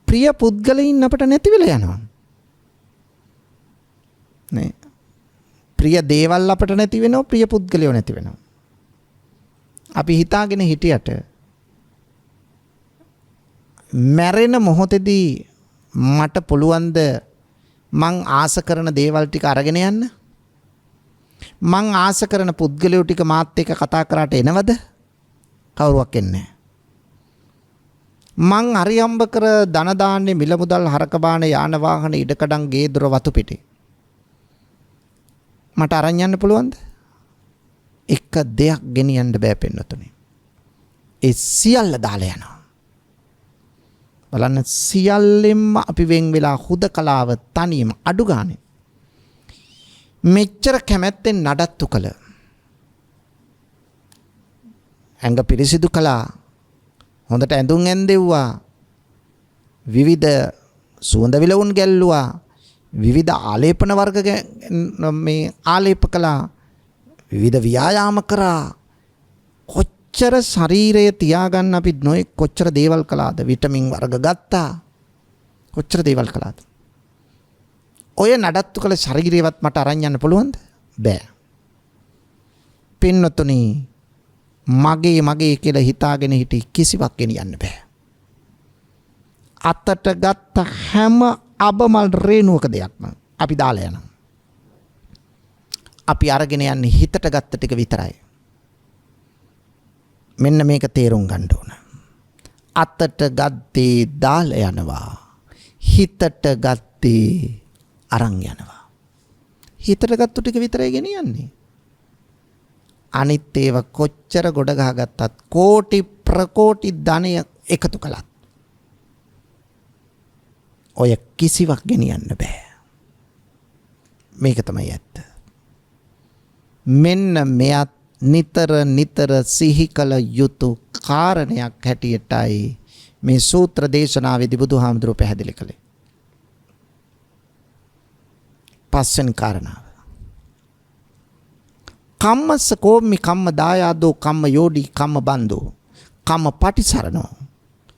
[SPEAKER 1] ප්‍රිය පුද්ගලයින් අපට නැති වෙලා යනවා. නේ. ප්‍රිය දේවල් අපට නැති වෙනවා, ප්‍රිය පුද්ගලයෝ නැති වෙනවා. අපි හිතාගෙන හිටියට මැරෙන මොහොතේදී මට පුළුවන්ද මං ආස කරන දේවල් ටික අරගෙන යන්න? මං ආස කරන පුද්ගලයෝ ටික මාත් එක්ක කතා කරාට එනවද? කවුරුවක් එන්නේ නැහැ. මං හරියම්බ කර ධන දාන්නේ මිල මුදල් හරක බාන යාන වාහන ඉඩකඩම් ගේ දොර වතු පිටි මට අරන් යන්න පුළුවන්ද? එක දෙයක් ගෙනියන්න බෑ පින්නතුනේ. ඒ සියල්ල දාලා යනවා. බලන්න සියල්ලෙන්ම අපි වෙන් වෙලා හුදකලාව තනියම අඩු ගානේ මෙච්චර කැමැත්තෙන් නඩත්තු කළ ඇඟ පිරිසිදු කළා, හොඳට ඇඳුම් ඇඳෙව්වා, විවිධ සුවඳ විලවුන් ගැල්ලුවා, විවිධ ආලේපන වර්ග මේ ආලේප කළා, විවිධ ව්‍යායාම කරා. කොච්චර ශරීරය තියාගන්න අපි නොයෙක් කොච්චර දේවල් කළාද? විටමින් වර්ග ගත්තා. කොච්චර දේවල් කළාද? ඔය නඩත්තු කළ ශරීරයවත් මට අරන් යන්න පුළුවන්ද? බෑ. පින්නතුනි, මගේ කියලා හිතාගෙන හිටි කිසිවක් ගෙනියන්න බෑ. අතට ගත්ත හැම අබමල් රේණුවක දෙයක්ම අපි දාලා යනවා. අපි අරගෙන යන්නේ හිතට ගත්ත ටික විතරයි. මෙන්න මේක තේරුම් ගන්න ඕන. අතට ගත්තේ දාලා යනවා. හිතට ගත්තේ අරන් යනවා. හිතට ගත්ත ටික විතරයි ගෙනියන්නේ. අනිත් ඒවා කොච්චර ගොඩ ගහගත්තත් කෝටි ප්‍රකෝටි ධනය එකතු කළත් ඔය කිසිවක් ගෙනියන්න බෑ. මේක තමයි ඇත්ත. මෙන්න මෙයත් නිතර සිහි කළ යුතු කාරණයක් හැටියටයි මේ සූත්‍ර දේශනාවේදී බුදුහාමුදුරුවෝ පැහැදිලි කළේ. පස්වෙනි කාරණාව. කම්මස්ස කෝම්මි කම්ම දායාදෝ කම්ම යෝඩි කම්ම බන්දෝ කම්ම පටිසරණෝ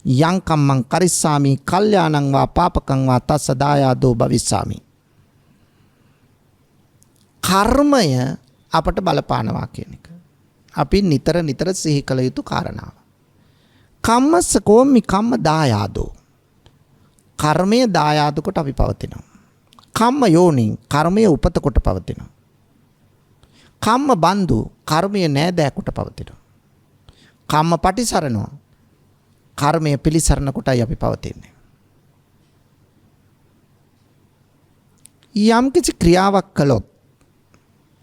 [SPEAKER 1] යං කම්මං කරිස්සාමි කල්යාණං වා පාපකං වා තස්ස දායාදෝ භවිස්සාමි. කර්මය අපට බලපානවා කියන එක අපි නිතර සිහි කළ යුතු කාරණාව. කම්මස්ස කෝම්මි කම්ම දායාදෝ, කර්මය දායාද කොට අපි පවතිනවා. කම්ම යෝනි, කර්මය උපත කොට පවතිනවා. කම්ම බන්දු, කර්මය නෑදෑ කොට පවතිනවා. කම්ම පටිසරණෝ, කර්මය පිළිසරණ කොටයි අපි පවතින්නේ. යම් කිසි ක්‍රියාවක් කළොත්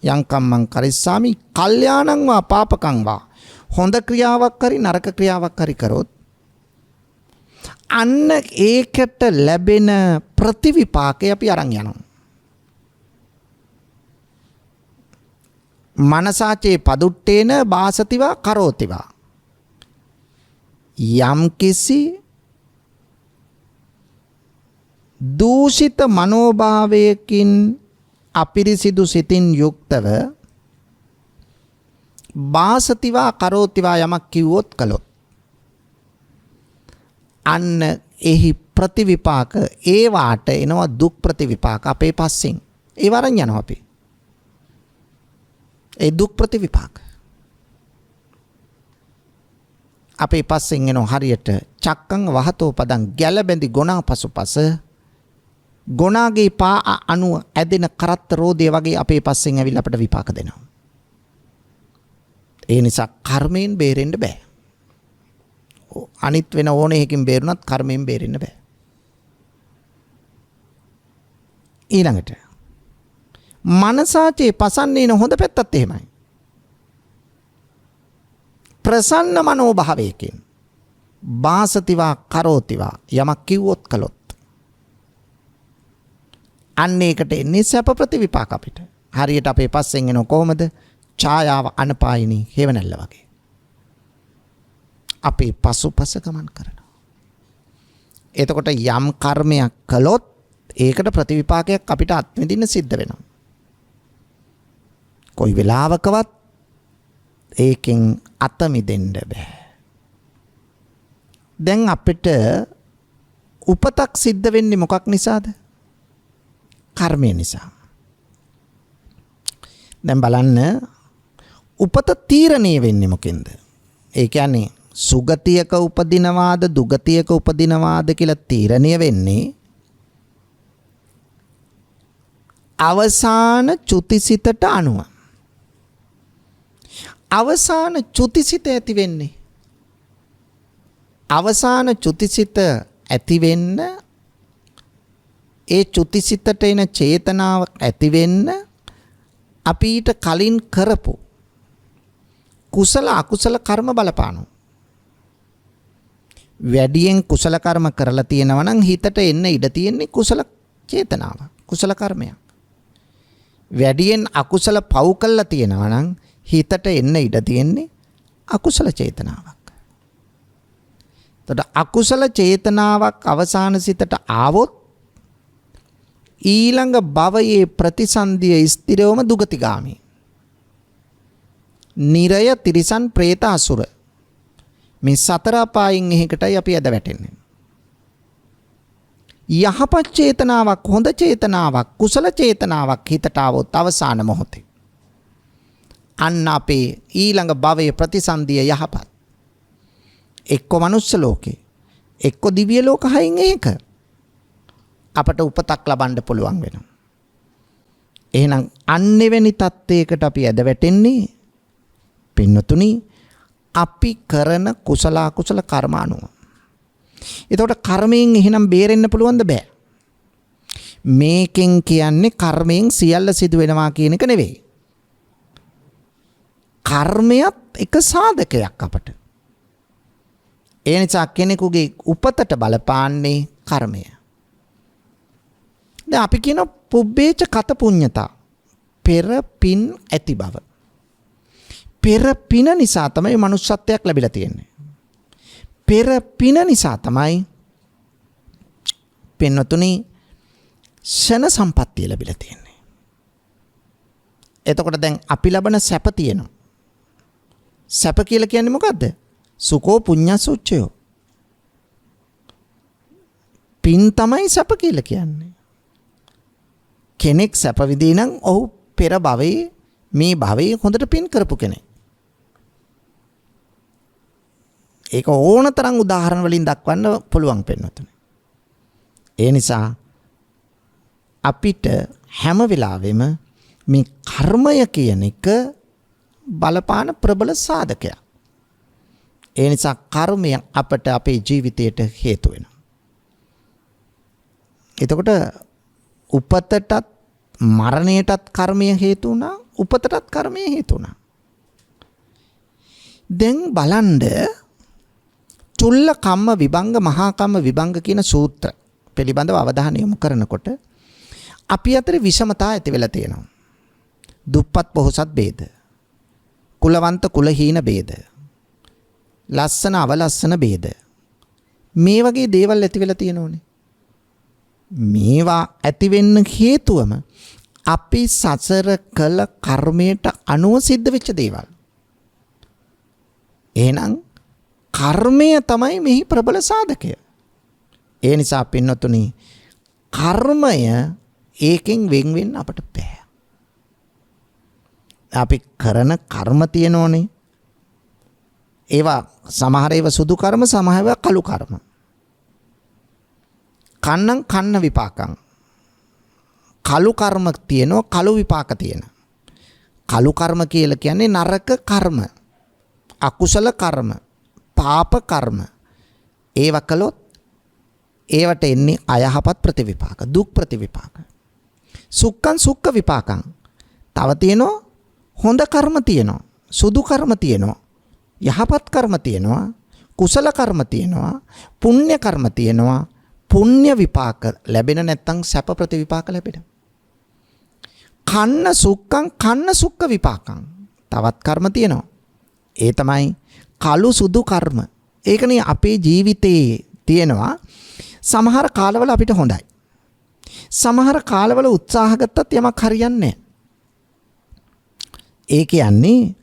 [SPEAKER 1] යං කම්මං කරිස්සාමි කල්යාණං වා පාපකං වා, හොඳ ක්‍රියාවක් හරි නරක ක්‍රියාවක් හරි කරොත් අන්න ඒකට ලැබෙන ප්‍රතිවිපාකය අපි අරන් යනවා. මනසාචේ පදුට්ටේන බාසතිවා කරෝතිවා. යම් කිසි දූෂිත මනෝභාවයකින් අපිරිසිදු සිතින් යුක්තව බාසතිවා කරෝතිවා යමක් කිව්වොත් කළොත් අන්න එහි ප්‍රතිවිපාක ඒවාට එනවා දුක් ප්‍රතිවිපාක අපේ පස්සෙන්. ඒ වරන් යනවා අපි. ඒ දුක් ප්‍රතිවිපාක අපේ පස්සෙන් එනවා හරියට චක්කං වහතෝ පදං ගැලබැඳි ගොනා පසුපස ගොනාගේ පා අණුව ඇදෙන කරත්ත රෝදය වගේ අපේ පස්සෙන් ඇවිල්ලා අපට විපාක දෙනවා. ඒ නිසා කර්මයෙන් බේරෙන්න බෑ. අනිත් වෙන ඕනේ එකකින් බේරුණත් කර්මයෙන් බේරෙන්න බෑ. ඊළඟට මනසාචේ පසන්නේන හොඳ පැත්තත් එහෙමයි. ප්‍රසන්න මනෝභාවයකින් වාසතිවා කරෝතිවා යමක් කිව්වොත් කළොත් අන්න ඒකට එන්නේ සැප ප්‍රතිවිපාක අපිට. හරියට අපේ පස්සෙන් එන කොහොමද? ඡායාව අනපායිනී හේවණල්ල වගේ. අපේ පසුපස ගමන් කරනවා. එතකොට යම් කර්මයක් කළොත් ඒකට ප්‍රතිවිපාකයක් අපිට අත්විඳින්න සිද්ධ වෙනවා. කොයි වෙලාවකවත් ඒකෙන් අත මිදෙන්න බෑ. දැන් අපිට උපතක් සිද්ධ වෙන්නේ මොකක් නිසාද? කර්මය නිසා. දැන් බලන්න උපත තීරණය වෙන්නේ මොකෙන්ද? ඒ කියන්නේ සුගතියක උපදිනවාද දුගතියක උපදිනවාද කියලා තීරණය වෙන්නේ අවසාන චුතිසිතට අනුව. අවසාන චුතිසිත ඇති වෙන්නේ. අවසාන චුතිසිත ඇති වෙන්න ඒ චුතිසිතට එන චේතනාව ඇති වෙන්න අපි ඊට කලින් කරපු කුසල අකුසල කර්ම බලපානවා. වැඩියෙන් කුසල කර්ම කරලා තියෙනවා නම් හිතට එන්න ඉඩ තියෙන්නේ කුසල චේතනාව, කුසල කර්මයක්. වැඩියෙන් අකුසල පව් කළා තියෙනවා නම් හිතට එන්න ඉඩ තියෙන්නේ අකුසල චේතනාවක්. එතකොට අකුසල චේතනාවක් අවසාන සිතට ආවොත් ඊළඟ භවයේ ප්‍රතිසන්දිය ස්ථිරවම දුගතිගාමී. නිරය තිරිසන් പ്രേත අසුර මේ සතර අපායින් එහෙකටයි අපි අද වැටෙන්නේ. යහපත් චේතනාවක්, හොඳ චේතනාවක්, කුසල චේතනාවක් හිතට આવොත් අවසාන මොහොතේ අන්න අපේ ඊළඟ භවයේ ප්‍රතිසන්දිය යහපත්. එක්ක මනුස්ස ලෝකේ, එක්ක දිව්‍ය ලෝක හයින් එක අපට උපතක් ලබන්න පුළුවන් වෙනවා. එහෙනම් අන්නෙවැනි තත්ත්වයකට අපි ඇද වැටෙන්නේ පින්නතුනි අපි කරන කුසල අකුසල කර්ම අනුව. එතකොට කර්මයෙන් එහෙනම් බේරෙන්න පුළුවන්ද? බෑ. මේකෙන් කියන්නේ කර්මයෙන් සියල්ල සිදු වෙනවා කියන එක නෙවෙයි. කර්මයක් එක සාධකයක් අපට. ඒ නිසා කෙනෙකුගේ උපතට බලපාන්නේ කර්මය. දැන් අපි කියන පුබ්බේච කත පුඤ්ඤතා පෙර පින් ඇති බව. පෙර පින නිසා තමයි මනුෂ්‍යත්වයක් ලැබිලා තියෙන්නේ. පෙර පින නිසා තමයි පින්වතුනි ශන සම්පත්තිය ලැබිලා තියෙන්නේ. එතකොට දැන් අපි ලබන සැප තියෙනවා. සැප කියලා කියන්නේ මොකද්ද? සුකෝ පුඤ්ඤසුච්චයෝ. පින් තමයි සැප කියලා කියන්නේ. කෙනෙක් සැප විඳී නම් ඔහු පෙර භවයේ මේ භවයේ හොඳට පින් කරපු කෙනෙක්. ඒක ඕනතරම් උදාහරණ වලින් දක්වන්න පුළුවන් පින්වතුනි. ඒ නිසා අපිට හැම වෙලාවෙම මේ කර්මය කියන එක බලපාන ප්‍රබල සාධකයක්. ඒ නිසා කර්මය අපට අපේ ජීවිතයට හේතු වෙනවා. එතකොට උපතටත් මරණයටත් කර්මය හේතු වුණා, උපතටත් කර්මය හේතු වුණා. දැන් බලන්න චුල්ල කම්ම විභංග මහා කම්ම විභංග කියන සූත්‍ර පිළිබඳව අවධානය යොමු කරනකොට අපි අතර විෂමතා ඇති වෙලා තියෙනවා. දුප්පත් පොහොසත් ભેද, කුලවන්ත කුලහීන ભેද, ලස්සන අවලස්සන ભેද, මේ වගේ දේවල් ඇති වෙලා තියෙනෝනේ. මේවා ඇති වෙන්න හේතුවම අපි සසර කළ කර්මයට අනුව සිද්ධ වෙච්ච දේවල්. එහෙනම් කර්මය තමයි මෙහි ප්‍රබල සාධකය. ඒ නිසා පින්නතුනි කර්මය ඒකෙන් වෙන් වෙන්න අපට බෑ. අපි කරන කර්ම තියෙනෝනේ. ඒවා සමහර ඒවා සුදු කර්ම, සමහර ඒවා කළු කර්ම. කන්නම් කන්න විපාකම්. කළු කර්ම තියෙනවා, කළු විපාක තියෙනවා. කළු කර්ම කියලා කියන්නේ නරක කර්ම, අකුසල කර්ම, පාප කර්ම. ඒව කළොත් ඒවට එන්නේ අයහපත් ප්‍රතිවිපාක, දුක් ප්‍රතිවිපාක. සුක්ඛං සුක්ඛ විපාකං. තව තියෙනවා හොඳ කර්ම තියෙනවා, සුදු කර්ම තියෙනවා, යහපත් කර්ම තියෙනවා, කුසල කර්ම තියෙනවා, පුණ්‍ය කර්ම තියෙනවා. පුණ්‍ය විපාක ලැබෙන නැත්නම් සැප ප්‍රතිවිපාක ලැබෙන. කන්න සුක්ඛං කන්න සුක්ඛ විපාකං. තවත් කර්ම තියෙනවා. ඒ තමයි කළු සුදු කර්ම. ඒකනේ අපේ ජීවිතේ තියෙනවා. සමහර කාලවල අපිට හොඳයි. සමහර කාලවල උත්සාහ ගත්තත් යමක් හරියන්නේ නැහැ. ඒ කියන්නේ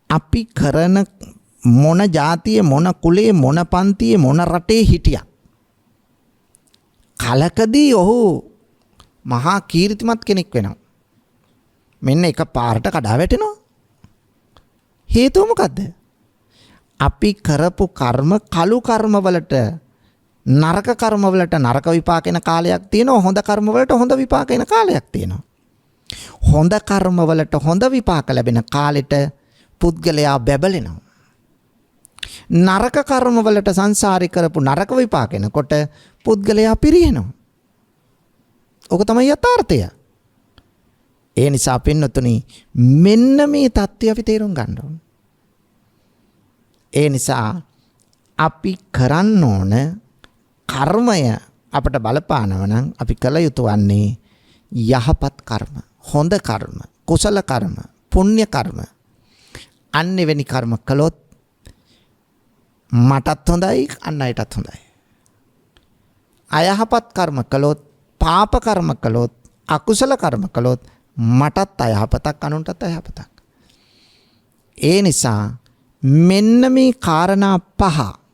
[SPEAKER 1] අපි කරන මොන જાතියේ මොන කුලයේ මොන පන්තියේ මොන රටේ හිටියා. කලකදී ඔහු මහා කීර්තිමත් කෙනෙක් වෙනවා. මෙන්න එක පාරට කඩා වැටෙනවා. හේතුව මොකද්ද? අපි කරපු කර්ම කළු කර්ම වලට නරක කර්ම වලට නරක විපාක එන කාලයක් තියෙනවා. හොඳ කර්ම වලට හොඳ විපාක එන කාලයක් තියෙනවා. හොඳ කර්ම වලට හොඳ විපාක ලැබෙන කාලෙට පුද්ගලයා බැබලෙනවා. නරක කර්ම වලට සංසාරේ කරපු නරක විපාක එනකොට පුද්ගලයා පිරිහෙනවා. ඔක තමයි යථාර්ථය. ඒ නිසා පින්නතුනි මෙන්න මේ தත්ත්වය අපි තේරුම් ගන්න ඕන. ඒ නිසා අපි කරන්න ඕන කර්මය අපට බලපානව නම් අපි කළ යුතු වන්නේ යහපත් කර්ම, හොඳ කර්ම, කුසල කර්ම, පුණ්‍ය කර්ම. අන්න එවැනි කර්ම කළොත් මටත් හොඳයි, අන් අයටත් හොඳයි. අයහපත් කර්ම කළොත්, පාප කර්ම කළොත්, අකුසල කර්ම කළොත් මටත් අයහපතක්, අනුන්ටත් අයහපතක්. ඒ නිසා මෙන්න මේ කාරණා පහ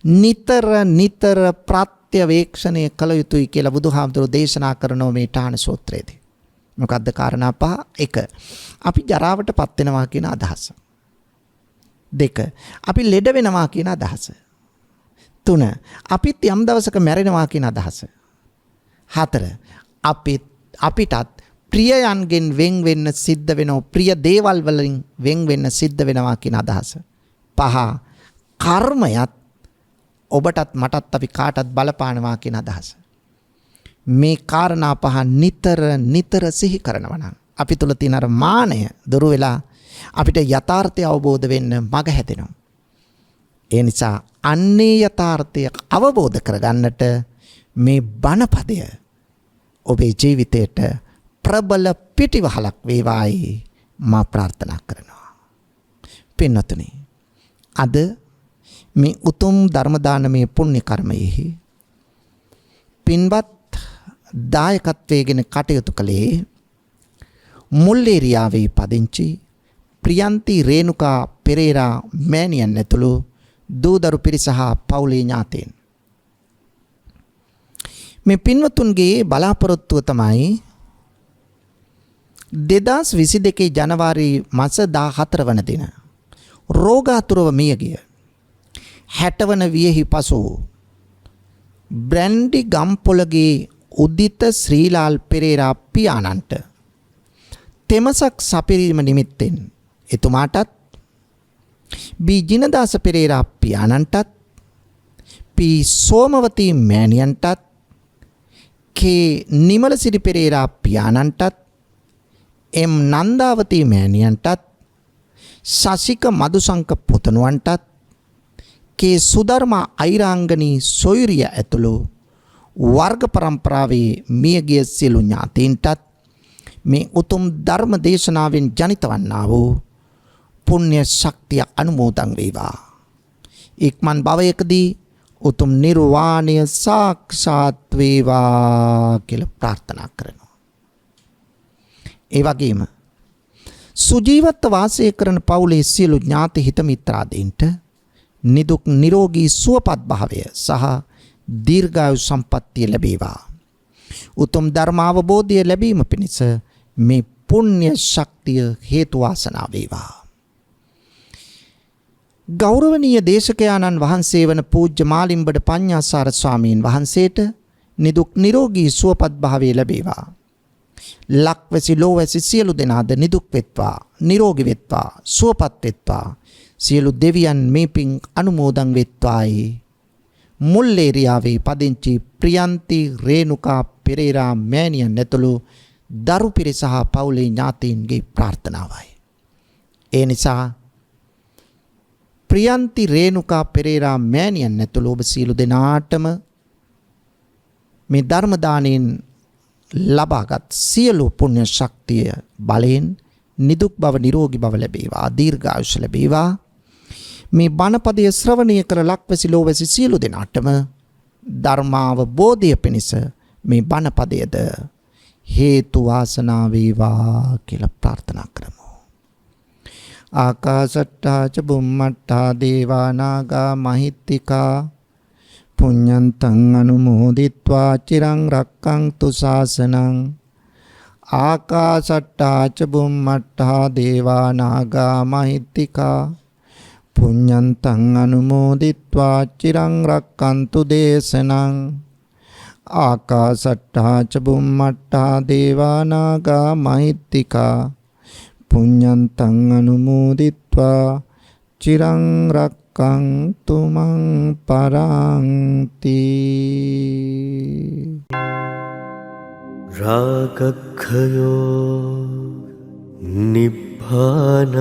[SPEAKER 1] නිතර නිතර ප්‍රත්‍යවේක්ෂණය කළ යුතුයි කියලා බුදුහාමුදුරුවෝ දේශනා කරනවා මේ ඨාන සූත්‍රයේදී. මොකද්ද කාරණා පහ? 1. අපි ජරාවටපත් වෙනවා කියන අදහස. 2. අපි ලෙඩ වෙනවා කියන අදහස. 3. අපිත් යම් දවසක මැරෙනවා කියන අදහස. 4. අපිටත් ප්‍රියයන්ගෙන් වෙන් වෙන්න සිද්ධ වෙනවා, ප්‍රිය දේවල් වලින් වෙන් වෙන්න සිද්ධ වෙනවා කියන අදහස. 5. කර්මයත් ඔබටත් මටත් අපි කාටත් බලපානවා කියන අදහස. මේ කාරණා පහ නිතර නිතර සිහි කරනවා නම් අපි තුල තියෙන අර මානය දුරු වෙලා අපිට යථාර්ථය අවබෝධ වෙන්න මඟ හැදෙනවා. ඒ නිසා අන්නේ යථාර්ථය අවබෝධ කරගන්නට මේ බණපදය ඔබේ ජීවිතයට ප්‍රබල පිටිවහලක් වේවායි මා ප්‍රාර්ථනා කරනවා. පින්වත්නි, අද මේ උතුම් ධර්ම දානමය පුණ්‍ය කර්මයෙහි පින්වත් දායකත්වයෙන් කටයුතු කළේ මුල්ලේරියාවේ පදිංචි ප්‍රියන්ති රේණුකා පෙරේරා මෑණියන් ඇතුළු දූදරු පිරිස හා පවුලේ ඥාතීන්. මේ පින්වතුන්ගේ බලාපොරොත්තුව තමයි 2022 ජනවාරි මාස 14 වන දින රෝගාතුරව මියගිය 60 වන වියෙහි පසු බ්‍රැන්ඩි ගම්පොළගේ උදිත ශ්‍රීලාල් පෙරේරා පියාණන්ට තෙමසක් සපිරීම නිමිත්තෙන් එතුමාටත් බී ජිනදාස පෙරේරා පියාණන්ටත් පී සෝමවතී මෑණියන්ටත් කේ නිමලසිරි පෙරේරා පියාණන්ටත් එම් නන්දාවතී මෑණියන්ටත් සසික මදුසංක පුතණුවන්ටත් කේ සුධර්මා අයිරාංගනී සොයුරිය ඇතුළු වර්ග පරම්පරාවේ මියගිය සියලු ඥාතීන්ටත් මේ උතුම් ධර්ම දේශනාවෙන් ජනිත වන්නා වූ පුණ්‍ය ශක්තිය අනුමෝදන් වේවා. ඉක්මන් භවයකදී උතුම් නිර්වාණය සාක්ෂාත් වේවා කියලා ප්‍රාර්ථනා කරනවා. ඒ වගේම සුජීවත්ව වාසය කරන පවුලේ සියලු ඥාති හිත මිත්‍රාදීන්ට නිදුක් නිරෝගී සුවපත් භාවය සහ දීර්ඝායු සම්පන්නිය ලැබේවා. උතුම් ධර්මාවබෝධය ලැබීම පිණිස මේ පුණ්‍ය ශක්තිය හේතු වාසනා වේවා. ගෞරවනීය දේශකයාණන් වහන්සේ වන පූජ්‍ය මාලිම්බඩ පඤ්ඤාසාර ස්වාමීන් වහන්සේට නිදුක් නිරෝගී සුවපත් භාවය ලැබේවා. ලක්වැසි ලෝවැසි සියලු දෙනාද නිදුක් වෙත්වා, නිරෝගී වෙත්වා, සුවපත් වෙත්වා. සියලු දෙවියන් මේ පින් අනුමෝදන් වෙත්වායි මුල්ලේරියාවේ පදිංචි ප්‍රියන්ති රේණුකා පෙරේරා මෑණියන් ඇතුළු දරු පිරිස හා පවුලේ ඥාතීන්ගේ ප්‍රාර්ථනාවයි. ඒ නිසා ප්‍රියන්ති රේණුකා පෙරේරා මෑණියන් ඇතුළු ඔබ සියලු දෙනාටම මේ ධර්ම දාණයෙන් ලබාගත් සියලු පුණ්‍ය ශක්තිය බලයෙන් නිදුක් බව නිරෝගී බව ලැබේවා දීර්ඝායුෂ ලැබේවා මේ බණපදය ශ්‍රවණය කර ලක්වැසි ලෝවැසි සියලු දෙනාටම ධර්මාවබෝධය පිණිස මේ බණපදයද හේතු වාසනා වේවා කියලා ප්‍රාර්ථනා කරමු. ආකාශට්ටා ච බුම්මට්ටා දේවා නාග මහිත්‍තිකා පුඤ්ඤන්තං අනුමෝදිත්වා චිරං රක්ඛන්තු ශාසනං. ආකාශට්ටා ච බුම්මට්ටා දේවා නාග මහිත්‍තිකා පුඤ්ඤන්තං අනුමෝදිත්වා චිරං රක්ඛන්තු දේශනං. ආකාශට්ටා ච බුම්මට්ටා දේවා නාග මහිත්‍තිකා පුඤ්ඤන්තං අනුමෝදිත්වා චිරං රක්ඛන්තු මං පරන්ති.
[SPEAKER 2] රාගක්ඛයෝ නිබ්බානං